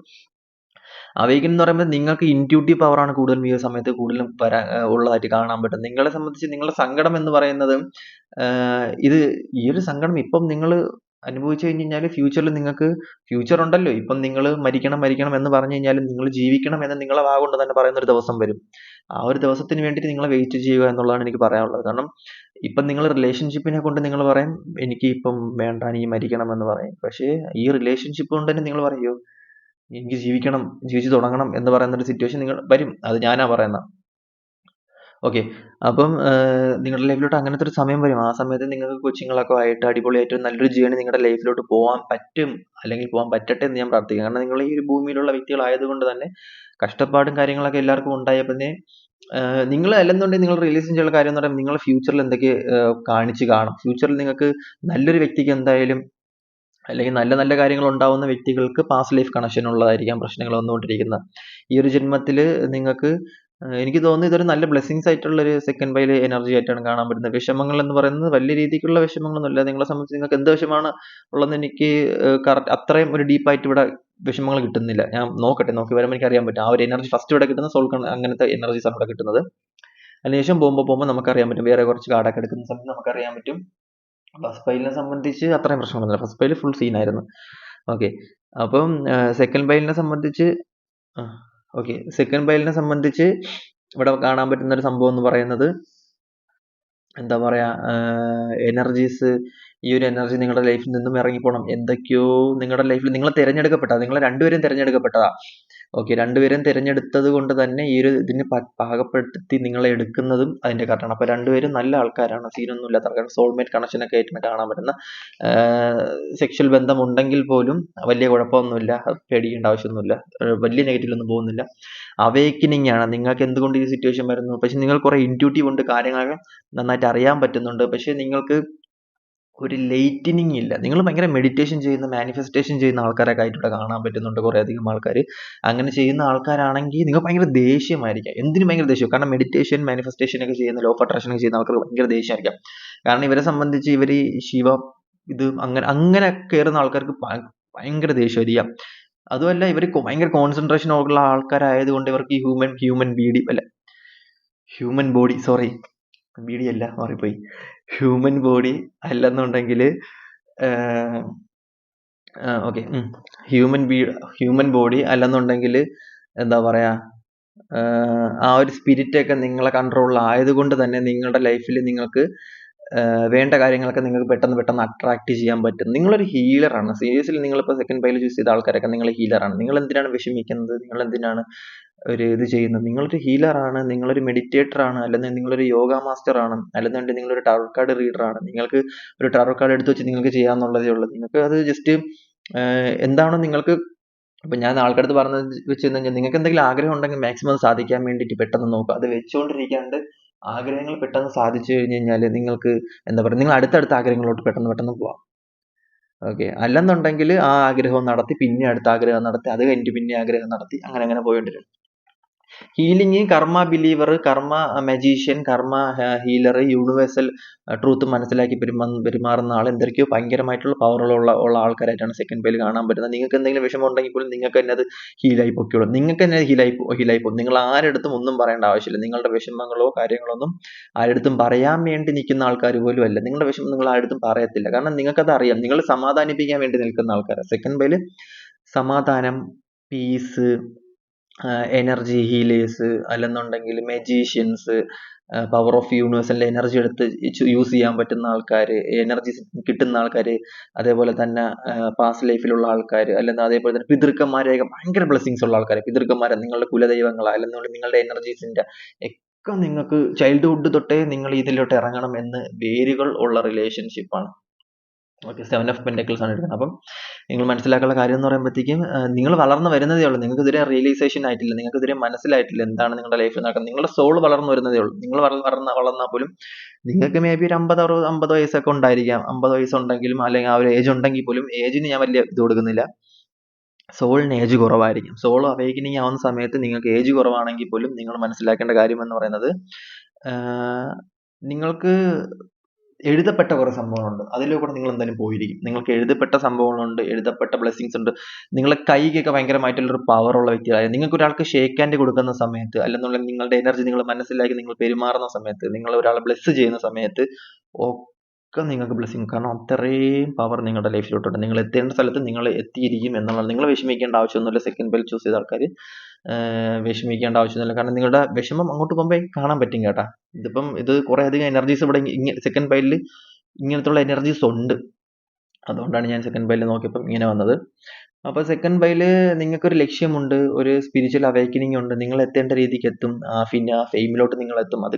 അവേക്കൻ എന്ന് പറയുമ്പോൾ നിങ്ങൾക്ക് ഇൻറ്റ്യൂട്ടീവ് പവറാണ് കൂടുതലും ഈ ഒരു സമയത്ത് കൂടുതലും ഉള്ളതായിട്ട് കാണാൻ പറ്റും. നിങ്ങളെ സംബന്ധിച്ച് നിങ്ങളുടെ സങ്കടം എന്ന് പറയുന്നത് ഇത് ഈ ഒരു സങ്കടം ഇപ്പം നിങ്ങൾ അനുഭവിച്ചു കഴിഞ്ഞ് കഴിഞ്ഞാൽ ഫ്യൂച്ചറിൽ നിങ്ങൾക്ക് ഫ്യൂച്ചർ ഉണ്ടല്ലോ. ഇപ്പം നിങ്ങൾ മരിക്കണം എന്ന് പറഞ്ഞു കഴിഞ്ഞാലും നിങ്ങൾ ജീവിക്കണം എന്ന് നിങ്ങളെ വാ കൊണ്ട് തന്നെ പറയുന്ന ഒരു ദിവസം വരും. ആ ഒരു ദിവസത്തിന് വേണ്ടിയിട്ട് നിങ്ങൾ വെയിറ്റ് ചെയ്യുക എന്നുള്ളതാണ് എനിക്ക് പറയാനുള്ളത്. കാരണം ഇപ്പം നിങ്ങൾ റിലേഷൻഷിപ്പിനെ കൊണ്ട് നിങ്ങൾ പറയും എനിക്ക് ഇപ്പം വേണ്ട, എനിക്ക് മരിക്കണം എന്ന് പറയും. പക്ഷേ ഈ റിലേഷൻഷിപ്പ് കൊണ്ട് തന്നെ നിങ്ങൾ പറയോ എനിക്ക് ജീവിക്കണം, ജീവിച്ചു തുടങ്ങണം എന്ന് പറയുന്ന ഒരു സിറ്റുവേഷൻ നിങ്ങൾ വരും. അത് ഞാനാ പറയുന്നത്. ഓക്കെ. അപ്പം നിങ്ങളുടെ ലൈഫിലോട്ട് അങ്ങനത്തെ ഒരു സമയം വരും. ആ സമയത്ത് നിങ്ങൾക്ക് കൊച്ചുങ്ങളൊക്കെ ആയിട്ട് അടിപൊളിയായിട്ട് നല്ലൊരു ജേർണി നിങ്ങളുടെ ലൈഫിലോട്ട് പോവാൻ പറ്റും. അല്ലെങ്കിൽ പോവാൻ പറ്റട്ടെ എന്ന് ഞാൻ പ്രാർത്ഥിക്കുന്നു. കാരണം നിങ്ങൾ ഈ ഒരു ഭൂമിയിലുള്ള വ്യക്തികളായതുകൊണ്ട് തന്നെ കഷ്ടപ്പാടും കാര്യങ്ങളൊക്കെ എല്ലാവർക്കും ഉണ്ടായാൽ പിന്നെ നിങ്ങൾ അല്ലെന്നുണ്ടെങ്കിൽ നിങ്ങൾ റിയലൈസ് ചെയ്യാനുള്ള കാര്യം എന്ന് പറയുമ്പോൾ നിങ്ങളുടെ ഫ്യൂച്ചറിൽ എന്തൊക്കെ കാണിച്ച് കാണും. ഫ്യൂച്ചറിൽ നിങ്ങൾക്ക് നല്ലൊരു വ്യക്തിക്ക് എന്തായാലും അല്ലെങ്കിൽ നല്ല നല്ല കാര്യങ്ങൾ ഉണ്ടാവുന്ന വ്യക്തികൾക്ക് പാസ്റ്റ് ലൈഫ് കണക്ഷൻ ഉള്ളതായിരിക്കാം പ്രശ്നങ്ങൾ വന്നുകൊണ്ടിരിക്കുന്നത്. ഈ ഒരു ജന്മത്തിൽ നിങ്ങൾക്ക് എനിക്ക് തോന്നുന്നു ഇതൊരു നല്ല ബ്ലെസ്സിങ്സ് ആയിട്ടുള്ള ഒരു സെക്കൻഡ് ബൈൽ എനർജി ആയിട്ടാണ് കാണാൻ പറ്റുന്നത്. വിഷമങ്ങൾ എന്ന് പറയുന്നത് വലിയ രീതിക്കുള്ള വിഷമങ്ങളൊന്നുമില്ല. നിങ്ങളെ സംബന്ധിച്ച് നിങ്ങൾക്ക് എന്ത് വിഷമാണ് ഉള്ളതെന്ന് എനിക്ക് കറക്റ്റ് അത്രയും ഒരു ഡീപ്പായിട്ട് ഇവിടെ വിഷമങ്ങൾ കിട്ടുന്നില്ല. ഞാൻ നോക്കി വരുമ്പോൾ എനിക്ക് അറിയാൻ പറ്റും. ആ ഒരു എനർജി ഫസ്റ്റ് ഇവിടെ കിട്ടുന്ന സോൾ അങ്ങനത്തെ എനർജീസ് ആണ് ഇവിടെ കിട്ടുന്നത്. അതിനുശേഷം പോകുമ്പോൾ നമുക്കറിയാൻ പറ്റും. വേറെ കുറച്ച് കാർഡൊക്കെ എടുക്കുന്ന സമയത്ത് നമുക്കറിയാൻ പറ്റും. ഫസ്റ്റ് ബൈലിനെ സംബന്ധിച്ച് അത്രയും പ്രശ്നമൊന്നുമില്ല. ഫസ്റ്റ് ബൈൽ ഫുൾ സീനായിരുന്നു. ഓക്കെ. അപ്പം സെക്കൻഡ് ബൈലിനെ സംബന്ധിച്ച് സെക്കൻഡ് ബൈലിനെ സംബന്ധിച്ച് ഇവിടെ കാണാൻ പറ്റുന്ന ഒരു സംഭവം എന്ന് പറയുന്നത് എന്താ പറയാ എനർജീസ് ഈ ഒരു എനർജി നിങ്ങളുടെ ലൈഫിൽ നിന്നും ഇറങ്ങിപ്പോണം. എന്തൊക്കെയോ നിങ്ങളുടെ ലൈഫിൽ നിങ്ങളെ തിരഞ്ഞെടുക്കപ്പെട്ടതാ. നിങ്ങളെ രണ്ടുപേരും തിരഞ്ഞെടുക്കപ്പെട്ടതാ. ഓക്കെ. രണ്ടുപേരും തിരഞ്ഞെടുത്തത് കൊണ്ട് തന്നെ ഈ ഒരു ഇതിന് പാകപ്പെടുത്തി നിങ്ങളെ എടുക്കുന്നതും അതിന്റെ കാരണമാണ്. അപ്പൊ രണ്ടുപേരും നല്ല ആൾക്കാരാണ്. സീനൊന്നും ഇല്ലാത്ത ആൾക്കാരാണ്. സോൾമേറ്റ് കണക്ഷൻ ഒക്കെ ആയിട്ടാണ് കാണാൻ പറ്റുന്ന. സെക്ഷൽ ബന്ധം ഉണ്ടെങ്കിൽ പോലും വലിയ കുഴപ്പമൊന്നുമില്ല. പേടിക്കേണ്ട ആവശ്യമൊന്നുമില്ല. വലിയ നെഗറ്റീവിലൊന്നും പോകുന്നില്ല. അവേക്കനിങ് ആണ്. നിങ്ങൾക്ക് എന്തുകൊണ്ട് ഈ സിറ്റുവേഷൻ വരുന്നു? പക്ഷെ നിങ്ങൾ കുറെ ഇൻറ്റ്യൂട്ടീവ് ഉണ്ട്. കാര്യങ്ങളൊക്കെ നന്നായിട്ട് അറിയാൻ പറ്റുന്നുണ്ട്. പക്ഷെ നിങ്ങൾക്ക് ഒരു ലൈറ്റനിങ് ഇല്ല. നിങ്ങൾ ഭയങ്കര മെഡിറ്റേഷൻ ചെയ്യുന്ന മാനിഫെസ്റ്റേഷൻ ചെയ്യുന്ന ആൾക്കാരൊക്കെ ആയിട്ട് ഇവിടെ കാണാൻ പറ്റുന്നുണ്ട്. കുറെ അധികം ആൾക്കാർ അങ്ങനെ ചെയ്യുന്ന ആൾക്കാരാണെങ്കിൽ നിങ്ങൾ ഭയങ്കര ദേഷ്യമായിരിക്കാം. എന്തിനും ഭയങ്കര ദേഷ്യം. കാരണം മെഡിറ്റേഷൻ മാനിഫെസ്റ്റേഷൻ ഒക്കെ ചെയ്യുന്ന ലോ ഓഫ് അട്രാക്ഷൻ ഒക്കെ ചെയ്യുന്ന ആൾക്കാർക്ക് ഭയങ്കര ദേഷ്യമായിരിക്കാം. കാരണം ഇവരെ സംബന്ധിച്ച് ഇവർ ശിവ ഇത് അങ്ങനെ കയറുന്ന ആൾക്കാർക്ക് ഭയങ്കര ദേഷ്യമായിരിക്കാം. അതുമല്ല ഇവർ ഭയങ്കര കോൺസെൻട്രേഷൻ ഉള്ള ആൾക്കാരായതുകൊണ്ട് ഇവർക്ക് ഈ ഹ്യൂമൻ ബോഡി സോറി ബീഡി അല്ല മാറിപ്പോയി. ഹ്യൂമൻ ബോഡി അല്ലെന്നുണ്ടെങ്കിൽ ഓക്കെ ഹ്യൂമൻ ബോഡി അല്ലെന്നുണ്ടെങ്കിൽ എന്താ പറയാ ആ ഒരു സ്പിരിറ്റ് ഒക്കെ നിങ്ങളെ കൺട്രോളിൽ ആയതുകൊണ്ട് തന്നെ നിങ്ങളുടെ ലൈഫിൽ നിങ്ങൾക്ക് വേണ്ട കാര്യങ്ങളൊക്കെ നിങ്ങൾക്ക് പെട്ടെന്ന് അട്രാക്ട് ചെയ്യാൻ പറ്റും. നിങ്ങളൊരു ഹീലറാണ്. സീരിയസ്ലി നിങ്ങളിപ്പോൾ സെക്കൻഡ് ബൈൽ ചൂസ് ചെയ്ത ആൾക്കാരൊക്കെ നിങ്ങൾ ഹീലറാണ്. നിങ്ങൾ എന്തിനാണ് വിഷമിക്കുന്നത്? നിങ്ങൾ എന്തിനാണ് ഒരു ഇത് ചെയ്യുന്നത്? നിങ്ങളൊരു ഹീലറാണ്. നിങ്ങളൊരു മെഡിറ്റേറ്റർ ആണ്. അല്ലെങ്കിൽ നിങ്ങളൊരു യോഗ മാസ്റ്റർ ആണ്. അല്ലെന്നുണ്ടെങ്കിൽ നിങ്ങളൊരു ടാറോ കാർഡ് റീഡർ ആണ്. നിങ്ങൾക്ക് ഒരു ടാറോ കാർഡ് എടുത്ത് വെച്ച് നിങ്ങൾക്ക് ചെയ്യാന്നുള്ളതേ ഉള്ളൂ. നിങ്ങൾക്ക് അത് ജസ്റ്റ് എന്താണോ നിങ്ങൾക്ക് ഇപ്പൊ ഞാൻ ആൾക്കാരടുത്ത് പറഞ്ഞത് വെച്ച് കഴിഞ്ഞാൽ നിങ്ങൾക്ക് എന്തെങ്കിലും ആഗ്രഹം ഉണ്ടെങ്കിൽ മാക്സിമം സാധിക്കാൻ വേണ്ടിയിട്ട് പെട്ടെന്ന് നോക്കുക. അത് വെച്ചുകൊണ്ടിരിക്കാണ്ട് ആഗ്രഹങ്ങൾ പെട്ടെന്ന് സാധിച്ചു കഴിഞ്ഞ് കഴിഞ്ഞാൽ നിങ്ങൾക്ക് എന്താ പറയുക നിങ്ങൾ അടുത്തടുത്ത ആഗ്രഹങ്ങളിലോട്ട് പെട്ടെന്ന് പോവാം. ഓക്കെ. അല്ലെന്നുണ്ടെങ്കിൽ ആ ആഗ്രഹം നടത്തി പിന്നെ അടുത്ത ആഗ്രഹം നടത്തി അത് കഴിഞ്ഞിട്ട് പിന്നെ ആഗ്രഹം നടത്തി അങ്ങനെ പോയിക്കൊണ്ടിരിക്കും. ഹീലിംഗ്, കർമ്മ ബിലീവർ, കർമ്മ മജീഷ്യൻ, കർമ്മ ഹീലർ, യൂണിവേഴ്സൽ ട്രൂത്ത് മനസ്സിലാക്കി പെരുമാറുന്ന ആൾ എന്തൊക്കെയോ ഭയങ്കരമായിട്ടുള്ള പവറുള്ള ആൾക്കാരായിട്ടാണ് സെക്കൻഡ് ബൈൽ കാണാൻ പറ്റുന്നത്. നിങ്ങൾക്ക് എന്തെങ്കിലും വിഷമം ഉണ്ടെങ്കിൽ പോലും നിങ്ങൾക്ക് തന്നെ അത് ഹീലായി പൊക്കോളും. നിങ്ങൾക്ക് തന്നെ ഹീലായി പോകും. നിങ്ങൾ ആരെടുത്തും ഒന്നും പറയേണ്ട ആവശ്യമില്ല. നിങ്ങളുടെ വിഷമങ്ങളോ കാര്യങ്ങളോ ഒന്നും ആരെടുത്തും പറയാൻ വേണ്ടി നിൽക്കുന്ന ആൾക്കാർ പോലും അല്ല. നിങ്ങളുടെ വിഷമം നിങ്ങൾ ആരെടുത്തും പറയത്തില്ല. കാരണം നിങ്ങൾക്കത് അറിയാം. നിങ്ങൾ സമാധാനിപ്പിക്കാൻ വേണ്ടി നിൽക്കുന്ന ആൾക്കാരാണ്. സെക്കൻഡ് ബൈൽ സമാധാനം, പീസ്, എനർജി ഹീലേഴ്സ് അല്ലെന്നുണ്ടെങ്കിൽ magicians, power of universal energy എടുത്ത് യൂസ് ചെയ്യാൻ പറ്റുന്ന ആൾക്കാർ, എനർജി കിട്ടുന്ന ആൾക്കാർ, അതേപോലെ തന്നെ പാസ്റ്റ് ലൈഫിലുള്ള ആൾക്കാർ, അല്ലെങ്കിൽ അതേപോലെ തന്നെ പിതൃക്കന്മാരെയൊക്കെ ഭയങ്കര ബ്ലെസ്സിങ്സ് ഉള്ള ആൾക്കാർ, പിതൃക്കന്മാരെ നിങ്ങളുടെ കുലദൈവങ്ങൾ അല്ലെന്നുണ്ടെങ്കിൽ നിങ്ങളുടെ എനർജീസിന്റെ ഒക്കെ നിങ്ങൾക്ക് ചൈൽഡ്ഹുഡ് തൊട്ടേ നിങ്ങൾ ഇതിലോട്ട് ഇറങ്ങണം എന്ന് വേരുകൾ ഉള്ള റിലേഷൻഷിപ്പാണ്. ഓക്കെ. 7 ഓഫ് പെന്റക്കിൾസ് ആണ് എടുക്കുന്നത്. അപ്പം നിങ്ങൾ മനസ്സിലാക്കാനുള്ള കാര്യം എന്ന് പറയുമ്പോഴത്തേക്കും നിങ്ങൾ വളർന്നു വരുന്നതേ ഉള്ളൂ. നിങ്ങൾക്ക് ഇതുവരെ റിയലൈസേഷൻ ആയിട്ടില്ല. നിങ്ങൾക്ക് ഇതുവരെ മനസ്സിലായിട്ടില്ല എന്താണ് നിങ്ങളുടെ ലൈഫിൽ നടക്കുന്നത്. നിങ്ങളുടെ സോൾ വളർന്നു വരുന്നതേ ഉള്ളൂ. നിങ്ങൾ വളർന്നാൽ പോലും നിങ്ങൾക്ക് മേ ബി ഒരു 50 വയസ്സൊക്കെ ഉണ്ടായിരിക്കാം. 50 വയസ്സുണ്ടെങ്കിലും അല്ലെങ്കിൽ ആ ഒരു ഏജ് ഉണ്ടെങ്കിൽ പോലും ഏജിന് ഞാൻ വലിയ ഇത് കൊടുക്കുന്നില്ല. സോളിന് ഏജ് കുറവായിരിക്കും. സോൾ അവേക്കനിങ് ആവുന്ന സമയത്ത് നിങ്ങൾക്ക് ഏജ് കുറവാണെങ്കിൽ പോലും നിങ്ങൾ മനസ്സിലാക്കേണ്ട കാര്യം എന്ന് പറയുന്നത് നിങ്ങൾക്ക് എഴുതപ്പെട്ട കുറെ സംഭവങ്ങളുണ്ട്. അതിലൂടെ നിങ്ങൾ എന്തായാലും പോയിരിക്കും. നിങ്ങൾക്ക് എഴുതപ്പെട്ട സംഭവങ്ങളുണ്ട്, എഴുതപ്പെട്ട ബ്ലെസ്സിങ്സ് ഉണ്ട്. നിങ്ങളെ കൈക്കൊക്കെ ഭയങ്കരമായിട്ടുള്ള ഒരു പവർ ഉള്ള വ്യക്തിയായ നിങ്ങൾക്ക് ഒരാൾക്ക് ഷേക്ക് ഹാൻഡ് കൊടുക്കുന്ന സമയത്ത് അല്ലെന്നുണ്ടെങ്കിൽ നിങ്ങളുടെ എനർജി നിങ്ങൾ മനസ്സിലാക്കി നിങ്ങൾ പെരുമാറുന്ന സമയത്ത് നിങ്ങൾ ഒരാളെ ബ്ലെസ് ചെയ്യുന്ന സമയത്ത് ഒക്കെ നിങ്ങൾക്ക് ബ്ലെസ്സിങ്. കാരണം അത്രയും പവർ നിങ്ങളുടെ ലൈഫിലോട്ടുണ്ട്. നിങ്ങൾ എത്തേണ്ട സ്ഥലത്ത് നിങ്ങൾ എത്തിയിരിക്കും എന്നുള്ളത്. നിങ്ങൾ വിഷമിക്കേണ്ട ആവശ്യമൊന്നുമില്ല. സെക്കൻഡ് ബെൽ ചൂസ് ചെയ്ത ആൾക്കാർ വിഷമിക്കേണ്ട ആവശ്യമൊന്നുമില്ല. കാരണം നിങ്ങളുടെ വിഷമം അങ്ങോട്ട് പോകുമ്പോൾ കാണാൻ പറ്റും കേട്ടാ. ഇത് കുറെ അധികം എനർജീസ് ഇവിടെ സെക്കൻഡ് ബൈലിൽ ഇങ്ങനത്തുള്ള എനർജീസ് ഉണ്ട്. അതുകൊണ്ടാണ് ഞാൻ സെക്കൻഡ് ബൈലിൽ നോക്കിയപ്പോൾ ഇങ്ങനെ വന്നത്. അപ്പൊ സെക്കൻഡ് ബൈയില് നിങ്ങൾക്കൊരു ലക്ഷ്യമുണ്ട്, ഒരു സ്പിരിച്വൽ അവേക്കനിങ് ഉണ്ട്, നിങ്ങൾ എത്തേണ്ട രീതിക്ക് എത്തും, പിന്നെ ആ ഫെയിമിലോട്ട് നിങ്ങൾ എത്തും. അത്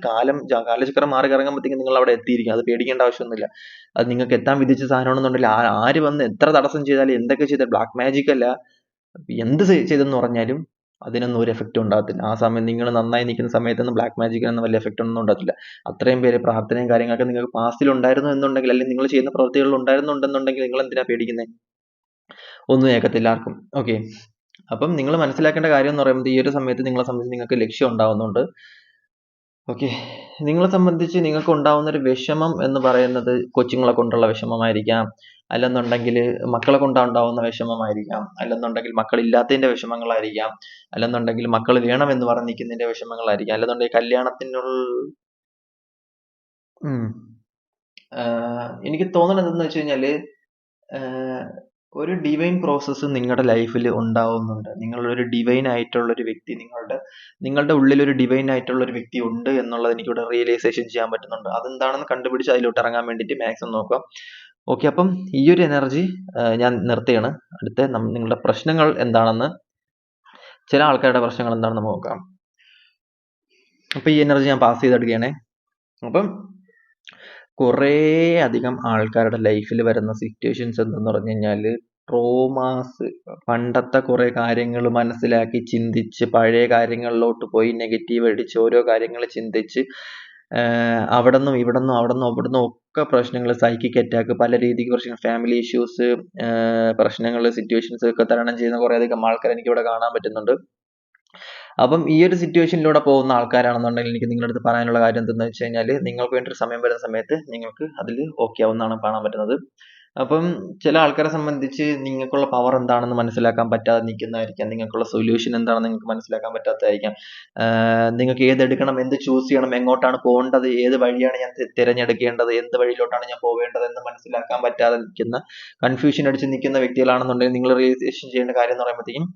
കാലചക്രം മാറി കറങ്ങുമ്പോഴത്തേക്കും നിങ്ങൾ അവിടെ എത്തിയിരിക്കും. അത് പേടിക്കേണ്ട ആവശ്യമൊന്നുമില്ല. അത് നിങ്ങൾക്ക് എത്താൻ വിധിച്ച സാധനമാണെന്നുണ്ടെങ്കിൽ ആര് വന്ന് എത്ര തടസ്സം ചെയ്താലും എന്തൊക്കെ ചെയ്താൽ, ബ്ലാക്ക് മാജിക് അല്ല, എന്ത് ചെയ്തെന്ന് പറഞ്ഞാലും അതിനൊന്നും ഒരു എഫക്റ്റും ഉണ്ടാകത്തില്ല. ആ സമയം നിങ്ങൾ നന്നായി നിൽക്കുന്ന സമയത്തൊന്നും ബ്ലാക്ക് മാജിക്കിനൊന്നും വലിയ എഫക്റ്റ് ഒന്നും ഉണ്ടാകത്തില്ല. അത്രയും പേര് പ്രാർത്ഥനയും കാര്യങ്ങളൊക്കെ നിങ്ങൾക്ക് പാസ്റ്റിൽ ഉണ്ടായിരുന്നു എന്നുണ്ടെങ്കിൽ, അല്ലെങ്കിൽ നിങ്ങൾ ചെയ്യുന്ന പ്രവൃത്തികളിൽ ഉണ്ടായിരുന്നുണ്ടെന്നുണ്ടെങ്കിൽ നിങ്ങൾ എന്തിനാ പേടിക്കുന്നത്? ഒന്നും ഏക്കത്തില്ല ആർക്കും. ഓക്കെ, അപ്പം നിങ്ങൾ മനസ്സിലാക്കേണ്ട കാര്യം എന്ന് പറയുന്നത്, ഈ ഒരു സമയത്ത് നിങ്ങളെ സംബന്ധിച്ച് നിങ്ങൾക്ക് ലക്ഷ്യം ഉണ്ടാവുന്നുണ്ട്. ഓക്കെ, നിങ്ങളെ സംബന്ധിച്ച് നിങ്ങൾക്ക് ഉണ്ടാവുന്ന ഒരു വിഷമം എന്ന് പറയുന്നത് കൊച്ചുങ്ങളെ കൊണ്ടുള്ള വിഷമമായിരിക്കാം, അല്ലെന്നുണ്ടെങ്കിൽ മക്കളെ കൊണ്ടുണ്ടാവുന്ന വിഷമമായിരിക്കാം, അല്ലെന്നുണ്ടെങ്കിൽ മക്കളില്ലാത്തതിന്റെ വിഷമങ്ങളായിരിക്കാം, അല്ലെന്നുണ്ടെങ്കിൽ മക്കൾ വേണമെന്ന് പറഞ്ഞ് നിൽക്കുന്നതിന്റെ വിഷമങ്ങളായിരിക്കാം, അല്ലെന്നുണ്ടെങ്കിൽ കല്യാണത്തിനുള്ള എനിക്ക് തോന്നുന്നത് എന്തെന്ന് വെച്ച് കഴിഞ്ഞാല്, ഒരു ഡിവൈൻ പ്രോസസ്സ് നിങ്ങളുടെ ലൈഫിൽ ഉണ്ടാവുന്നുണ്ട്. നിങ്ങളൊരു ഡിവൈൻ ആയിട്ടുള്ള ഒരു വ്യക്തി, നിങ്ങളുടെ ഉള്ളിൽ ഒരു ഡിവൈൻ ആയിട്ടുള്ള ഒരു വ്യക്തി ഉണ്ട് എന്നുള്ളത് എനിക്കിവിടെ റിയലൈസേഷൻ ചെയ്യാൻ പറ്റുന്നുണ്ട്. അതെന്താണെന്ന് കണ്ടുപിടിച്ച് അതിലോട്ട് ഇറങ്ങാൻ വേണ്ടിയിട്ട് മാക്സിമം നോക്കാം. ഓക്കെ, അപ്പം ഈ ഒരു എനർജി ഞാൻ നിർത്തുകയാണ്. അടുത്ത നിങ്ങളുടെ പ്രശ്നങ്ങൾ എന്താണെന്ന്, ചില ആൾക്കാരുടെ പ്രശ്നങ്ങൾ എന്താണെന്ന് നമുക്ക് നോക്കാം. അപ്പൊ ഈ എനർജി ഞാൻ പാസ് ചെയ്തെടുക്കുകയാണേ. അപ്പം കുറേ അധികം ആൾക്കാരുടെ ലൈഫിൽ വരുന്ന സിറ്റുവേഷൻസ് എന്തെന്ന് പറഞ്ഞു കഴിഞ്ഞാല്, ട്രോമാസ്, പണ്ടത്തെ കുറെ കാര്യങ്ങൾ മനസ്സിലാക്കി ചിന്തിച്ച് പഴയ കാര്യങ്ങളിലോട്ട് പോയി നെഗറ്റീവ് അടിച്ച് ഓരോ കാര്യങ്ങൾ ചിന്തിച്ച് അവിടുന്നും അവിടുന്നും ഒക്കെ പ്രശ്നങ്ങൾ, സൈക്കിക് അറ്റാക്ക്, പല രീതിക്ക് പ്രശ്നങ്ങൾ, ഫാമിലി ഇഷ്യൂസ്, പ്രശ്നങ്ങൾ, സിറ്റുവേഷൻസ് ഒക്കെ തരണം ചെയ്യുന്ന കുറെ അധികം ആൾക്കാർ എനിക്കിവിടെ കാണാൻ പറ്റുന്നുണ്ട്. അപ്പം ഈ ഒരു സിറ്റുവേഷനിലൂടെ പോകുന്ന ആൾക്കാരാണെന്നുണ്ടെങ്കിൽ എനിക്ക് നിങ്ങളുടെ അടുത്ത് പറയാനുള്ള കാര്യം എന്തെന്ന് വെച്ച് കഴിഞ്ഞാൽ, നിങ്ങൾക്ക് വേണ്ടി ഒരു സമയം വരുന്ന സമയത്ത് നിങ്ങൾക്ക് അതിൽ ഓക്കെ ആവുന്നതാണ് കാണാൻ പറ്റുന്നത്. അപ്പം ചില ആൾക്കാരെ സംബന്ധിച്ച് നിങ്ങൾക്കുള്ള പവർ എന്താണെന്ന് മനസ്സിലാക്കാൻ പറ്റാതെ നിൽക്കുന്നതായിരിക്കാം, നിങ്ങൾക്കുള്ള സൊല്യൂഷൻ എന്താണെന്ന് നിങ്ങൾക്ക് മനസ്സിലാക്കാൻ പറ്റാത്തതായിരിക്കാം, നിങ്ങൾക്ക് ഏതെടുക്കണം, എന്ത് ചൂസ് ചെയ്യണം, എങ്ങോട്ടാണ് പോകേണ്ടത്, ഏത് വഴിയാണ് ഞാൻ തിരഞ്ഞെടുക്കേണ്ടത്, എന്ത് വഴിയിലോട്ടാണ് ഞാൻ പോവേണ്ടത് എന്ന് മനസ്സിലാക്കാൻ പറ്റാതെ നിൽക്കുന്ന, കൺഫ്യൂഷൻ അടിച്ച് നിൽക്കുന്ന വ്യക്തികളാണെന്നുണ്ടെങ്കിൽ നിങ്ങൾ റിയലൈസേഷൻ ചെയ്യേണ്ട കാര്യം എന്ന് പറയുമ്പോഴത്തേക്കും,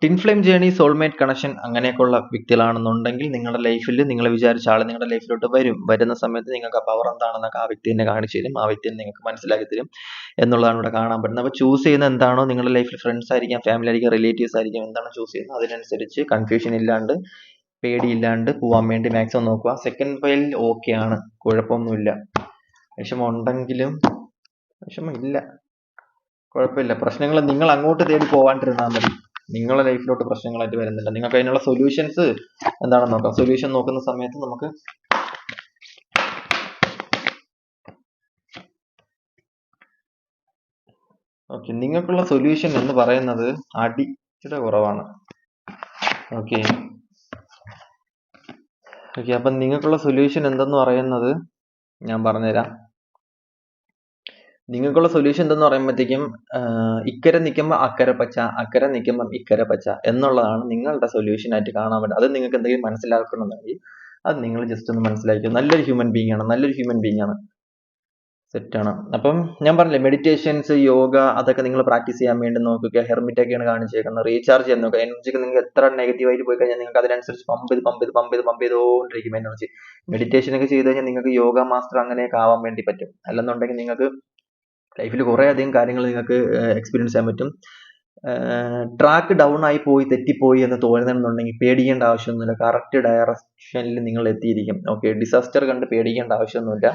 tin flame journey, soulmate connection അങ്ങനെയൊക്കെയുള്ള വ്യക്തികളാണെന്നുണ്ടെങ്കിൽ നിങ്ങളുടെ ലൈഫിൽ നിങ്ങൾ വിചാരിച്ച ആൾ നിങ്ങളുടെ ലൈഫിലോട്ട് വരുന്ന സമയത്ത് നിങ്ങൾക്ക് ആ പവർ എന്താണെന്നൊക്കെ ആ വ്യക്തി തന്നെ കാണിച്ചു തരും, ആ വ്യക്തി നിങ്ങൾക്ക് മനസ്സിലാക്കി തരും എന്നുള്ളതാണ് ഇവിടെ കാണാൻ പറ്റുന്നത്. അപ്പോൾ ചൂസ് ചെയ്യുന്ന എന്താണോ, നിങ്ങളുടെ ലൈഫിൽ ഫ്രണ്ട്സ് ആയിരിക്കാം, ഫാമിലി ആയിരിക്കാം, റിലേറ്റീവ്സ് ആയിരിക്കാം, എന്താണോ ചൂസ് ചെയ്യുന്നത് അതിനനുസരിച്ച് കൺഫ്യൂഷൻ ഇല്ലാണ്ട്, പേടിയില്ലാണ്ട് പോകാൻ വേണ്ടി മാക്സിമം നോക്കുക. സെക്കൻഡ് ഫയൽ ഓക്കെ ആണ്, കുഴപ്പമൊന്നുമില്ല. വിഷമം ഉണ്ടെങ്കിലും വിഷമമില്ല, കുഴപ്പമില്ല. പ്രശ്നങ്ങൾ നിങ്ങൾ അങ്ങോട്ട് തേടി പോകാണ്ടിരുന്നാൽ മതി. നിങ്ങളുടെ ലൈഫിലോട്ട് പ്രശ്നങ്ങളായിട്ട് വരുന്നില്ല. നിങ്ങൾക്ക് അതിനുള്ള സൊല്യൂഷൻസ് എന്താണെന്ന് നോക്കാം. സൊല്യൂഷൻ നോക്കുന്ന സമയത്ത് നമുക്ക് ഓക്കെ, നിങ്ങൾക്കുള്ള സൊല്യൂഷൻ എന്ന് പറയുന്നത് അടിയുടെ കുറവാണ്. ഓക്കെ, അപ്പം നിങ്ങൾക്കുള്ള സൊല്യൂഷൻ എന്തെന്ന് പറയുന്നത് ഞാൻ പറഞ്ഞുതരാം. നിങ്ങൾക്കുള്ള സൊല്യൂഷൻ എന്തെന്ന് പറയുമ്പോഴത്തേക്കും, ഇക്കരെ നിൽക്കുമ്പോൾ അക്കരെ പച്ച, അക്കരെ നിൽക്കുമ്പോൾ ഇക്കരെ പച്ച എന്നുള്ളതാണ് നിങ്ങളുടെ സൊല്യൂഷൻ ആയിട്ട് കാണാൻ പറ്റും. അത് നിങ്ങൾക്ക് എന്തെങ്കിലും മനസ്സിലാക്കണമെന്നുണ്ടെങ്കിൽ അത് നിങ്ങൾ ജസ്റ്റ് ഒന്ന് മനസ്സിലാക്കുക. നല്ലൊരു ഹ്യൂമൻ ബീങ് ആണ്, സെറ്റാണ്. അപ്പം ഞാൻ പറഞ്ഞില്ലേ, മെഡിറ്റേഷൻസ്, യോഗ അതൊക്കെ നിങ്ങൾ പ്രാക്ടീസ് ചെയ്യാൻ വേണ്ടി നോക്കുക. ഹെർമിറ്റ് ഒക്കെയാണ് കാണിച്ചേക്കുന്നത്. റീചാർജ് ചെയ്യാൻ നോക്കുക. എനർജിക്ക് നിങ്ങൾക്ക് എത്ര നെഗറ്റീവായിട്ട് പോയി കഴിഞ്ഞാൽ നിങ്ങൾക്ക് അതിനനുസരിച്ച് പമ്പ് ചെയ്തുകൊണ്ടിരിക്കും എനർജി. മെഡിറ്റേഷൻ ഒക്കെ ചെയ്ത് കഴിഞ്ഞാൽ നിങ്ങൾക്ക് യോഗ മാസ്റ്റർ അങ്ങനെയൊക്കെ ആവാൻ വേണ്ടി പറ്റും. അല്ലെന്നുണ്ടെങ്കിൽ നിങ്ങൾക്ക് ലൈഫിൽ കുറേ അധികം കാര്യങ്ങൾ നിങ്ങൾക്ക് എക്സ്പീരിയൻസ് ചെയ്യാൻ പറ്റും. ട്രാക്ക് ഡൗൺ ആയി പോയി, തെറ്റിപ്പോയി എന്ന് തോന്നുന്നുണ്ടെങ്കിൽ പേടിക്കേണ്ട ആവശ്യമൊന്നുമില്ല. കറക്റ്റ് ഡയറക്ഷനിൽ നിങ്ങൾ എത്തിയിരിക്കും. ഓക്കെ, ഡിസാസ്റ്റർ കണ്ട് പേടിക്കേണ്ട ആവശ്യമൊന്നുമില്ല,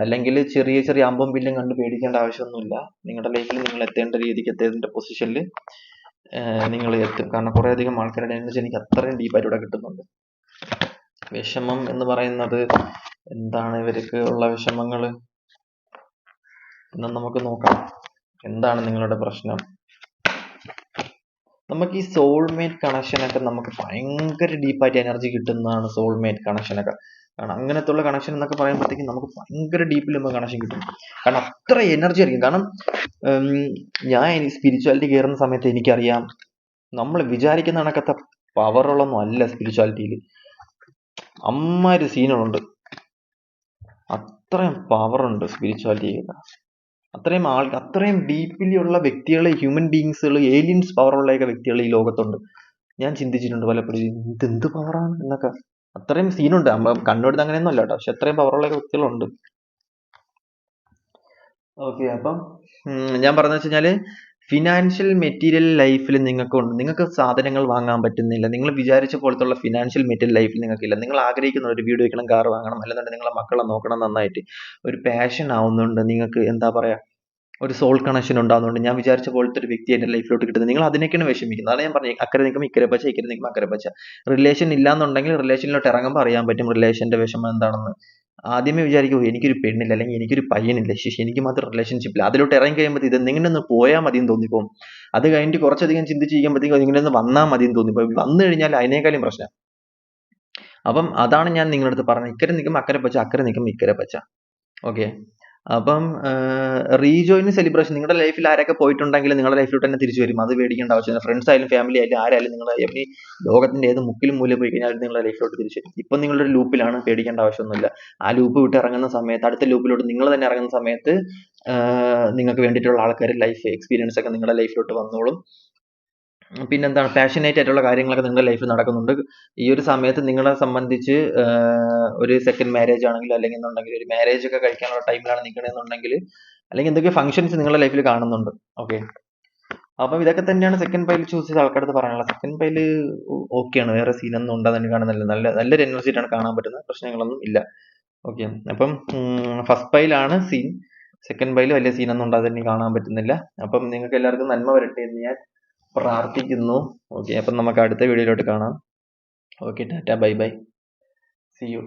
അല്ലെങ്കിൽ ചെറിയ ചെറിയ അമ്പും വില്ലും കണ്ട് പേടിക്കേണ്ട ആവശ്യമൊന്നുമില്ല. നിങ്ങളുടെ ലൈഫിൽ നിങ്ങൾ എത്തേണ്ട രീതിക്ക്, എത്തേണ്ട പൊസിഷനിൽ നിങ്ങൾ എത്തും. കാരണം കുറേ അധികം ആൾക്കാരുടെ എനർജി എനിക്ക് അത്രയും ഡീപ്പായിട്ട് ഇവിടെ കിട്ടുന്നുണ്ട്. വിഷമം എന്ന് പറയുന്നത് എന്താണ്, ഇവർക്ക് ഉള്ള വിഷമങ്ങൾ എന്ന് നമുക്ക് നോക്കാം. എന്താണ് നിങ്ങളുടെ പ്രശ്നം? നമുക്ക് ഈ സോൾമേറ്റ് കണക്ഷനൊക്കെ നമുക്ക് ഭയങ്കര ഡീപ്പായിട്ട് എനർജി കിട്ടുന്നതാണ് സോൾമേറ്റ് കണക്ഷനൊക്കെ. കാരണം അങ്ങനത്തുള്ള കണക്ഷൻ എന്നൊക്കെ പറയുമ്പോഴത്തേക്കും നമുക്ക് ഭയങ്കര ഡീപ്പിൽ നമുക്ക് കണക്ഷൻ കിട്ടും. കാരണം അത്ര എനർജി ആയിരിക്കും. കാരണം ഞാൻ സ്പിരിച്വാലിറ്റി കയറുന്ന സമയത്ത് എനിക്കറിയാം, നമ്മൾ വിചാരിക്കുന്ന കണക്കത്തെ പവറുള്ളൊന്നും അല്ല സ്പിരിച്വാലിറ്റിയിൽ. അമ്മാതിരി സീനുകളുണ്ട്, അത്രയും പവറുണ്ട് സ്പിരിച്വാലിറ്റിയിൽ. അത്രയും ഡീപ്ലി ഉള്ള വ്യക്തികൾ, ഹ്യൂമൻ ബീങ്സുകൾ, ഏലിയൻസ് പവറുള്ള വ്യക്തികൾ ഈ ലോകത്തുണ്ട്. ഞാൻ ചിന്തിച്ചിട്ടുണ്ട് പലപ്പോഴും, ഇതെന്ത് പവറാണ് എന്നൊക്കെ. അത്രയും സീനുണ്ട്. കണ്ടുപിടുത്തം അങ്ങനെയൊന്നും അല്ല കേട്ടോ, പക്ഷെ അത്രയും പവറുള്ള വ്യക്തികളുണ്ട്. ഓക്കെ, അപ്പം ഞാൻ പറഞ്ഞതെന്ന് വെച്ച് കഴിഞ്ഞാല്, ഫിനാൻഷ്യൽ മെറ്റീരിയൽ ലൈഫിൽ നിങ്ങൾക്ക് സാധനങ്ങൾ വാങ്ങാൻ പറ്റുന്നില്ല. നിങ്ങൾ വിചാരിച്ച പോലത്തുള്ള ഫിനാൻഷ്യൽ മെറ്റീരിയൽ ലൈഫിൽ നിങ്ങൾക്കില്ല. നിങ്ങൾ ആഗ്രഹിക്കുന്ന ഒരു വീട് വെക്കണം, കാർ വാങ്ങണം, അല്ലെന്നുണ്ടെങ്കിൽ നിങ്ങളെ മക്കളെ നോക്കണം നന്നായിട്ട്. ഒരു പാഷൻ ആവുന്നുണ്ട്. നിങ്ങൾക്ക് എന്താ പറയാ, ഒരു സോൾ കണക്ഷൻ ഉണ്ടാകുന്നുണ്ട്. ഞാൻ വിചാരിച്ച പോലത്തെ ഒരു വ്യക്തി എൻ്റെ ലൈഫിലോട്ട് കിട്ടുന്നത്. നിങ്ങൾ അതിനൊക്കെയാണ് വിഷമിക്കുന്നത്. അതാണ് ഞാൻ പറഞ്ഞത്, അക്കരെ നിൽക്കുമ്പോൾ ഇക്കരെ പച്ച, ഇക്കരെ നിൽക്കുമ്പോൾ അക്കരെ പച്ച. റിലേഷൻ ഇല്ലാന്നുണ്ടെങ്കിൽ റിലേഷനിലോട്ട് ഇറങ്ങുമ്പോൾ അറിയാൻ പറ്റും റിലേഷന്റെ വിഷമം എന്താണെന്ന്. ആദ്യമേ വിചാരിക്കും എനിക്കൊരു പെണ്ണില്ല, അല്ലെങ്കിൽ എനിക്കൊരു പയ്യനില്ല, ശേഷി എനിക്ക് മാത്രം റിലേഷൻഷിപ്പില്ല. അതിലോട്ട് ഇറങ്ങി കഴിയുമ്പോൾ ഇത് ഇങ്ങനെ ഒന്ന് പോയാൽ മതി എന്ന് തോന്നിപ്പോകും. അത് കഴിഞ്ഞിട്ട് കുറച്ചധികം ചിന്തിച്ചിരിക്കുമ്പോഴത്തേക്കും ഇങ്ങനെ ഒന്ന് വന്നാൽ മതി എന്ന് തോന്നിപ്പോകും. വന്നു കഴിഞ്ഞാൽ അതിനേക്കാളും പ്രശ്നം. അപ്പം അതാണ് ഞാൻ നിങ്ങളുടെ അടുത്ത് പറഞ്ഞത്, ഇക്കരെ നിൽക്കുമ്പോൾ അക്കരെ പച്ച, അക്കരെ നിൽക്കുമ്പോൾ ഇക്കരെ പച്ച. ഓക്കെ. അപ്പം റീജോയിൻ സെലിബ്രേഷൻ നിങ്ങളുടെ ലൈഫിൽ ആരൊക്കെ പോയിട്ടുണ്ടെങ്കിൽ നിങ്ങളുടെ ലൈഫിലോട്ട് തന്നെ തിരിച്ചു വരും. അത് പേടിക്കേണ്ട ആവശ്യമില്ല. ഫ്രണ്ട്സ് ആയാലും ഫാമിലി ആയാലും ആരായാലും നിങ്ങളുടെ ഈ ലോകത്തിന്റെ ഏത് മുക്കിലും മൂലയിൽ പോയി കഴിഞ്ഞാൽ നിങ്ങളുടെ ലൈഫിലോട്ട് തിരിച്ചു വരും. ഇപ്പം നിങ്ങളൊരു ലൂപ്പിലാണ്, പേടിക്കേണ്ട ആവശ്യമൊന്നുമില്ല. ആ ലൂപ്പ് വിട്ട് ഇറങ്ങുന്ന സമയത്ത്, അടുത്ത ലൂപ്പിലോട്ട് നിങ്ങൾ തന്നെ ഇറങ്ങുന്ന സമയത്ത് നിങ്ങൾക്ക് വേണ്ടിയിട്ടുള്ള ആൾക്കാർ, ലൈഫ് എക്സ്പീരിയൻസ് ഒക്കെ നിങ്ങളുടെ ലൈഫിലോട്ട് വന്നോളും. പിന്നെന്താണ്, പാഷനേറ്റ് ആയിട്ടുള്ള കാര്യങ്ങളൊക്കെ നിങ്ങളുടെ ലൈഫിൽ നടക്കുന്നുണ്ട്. ഈ ഒരു സമയത്ത് നിങ്ങളെ സംബന്ധിച്ച് ഒരു സെക്കൻഡ് മാരേജ് ആണെങ്കിലും, അല്ലെങ്കിൽ എന്നുണ്ടെങ്കിൽ ഒരു മാരേജ് ഒക്കെ കഴിക്കാനുള്ള ടൈമിലാണ് നിൽക്കണമെന്നുണ്ടെങ്കിൽ, അല്ലെങ്കിൽ എന്തൊക്കെ ഫംഗ്ഷൻസ് നിങ്ങളുടെ ലൈഫിൽ കാണുന്നുണ്ട്. ഓക്കെ. അപ്പം ഇതൊക്കെ തന്നെയാണ് സെക്കൻഡ് പൈൽ ചൂസ് ചെയ്ത ആൾക്കാരടുത്ത് പറയാനുള്ളത്. സെക്കൻഡ് പൈല് ഓക്കെയാണ്, വേറെ സീനൊന്നും ഉണ്ടാകുന്ന കാണുന്നില്ല. നല്ലൊരു എനർജിയാണ് കാണാൻ പറ്റുന്നത്, പ്രശ്നങ്ങളൊന്നും ഇല്ല. ഓക്കെ. അപ്പം ഫസ്റ്റ് പൈലാണ് സീൻ. സെക്കൻഡ് പൈല് വലിയ സീനൊന്നും ഉണ്ടാകാൻ കാണാൻ പറ്റുന്നില്ല. അപ്പം നിങ്ങൾക്ക് എല്ലാവർക്കും നന്മ വരട്ടെ എന്ന് ഞാൻ പ്രാർത്ഥിക്കുന്നു. ഓക്കെ. അപ്പം നമുക്ക് അടുത്ത വീഡിയോയിലോട്ട് കാണാം. ഓക്കെ, ടാറ്റ, ബൈ ബൈ, സി യു.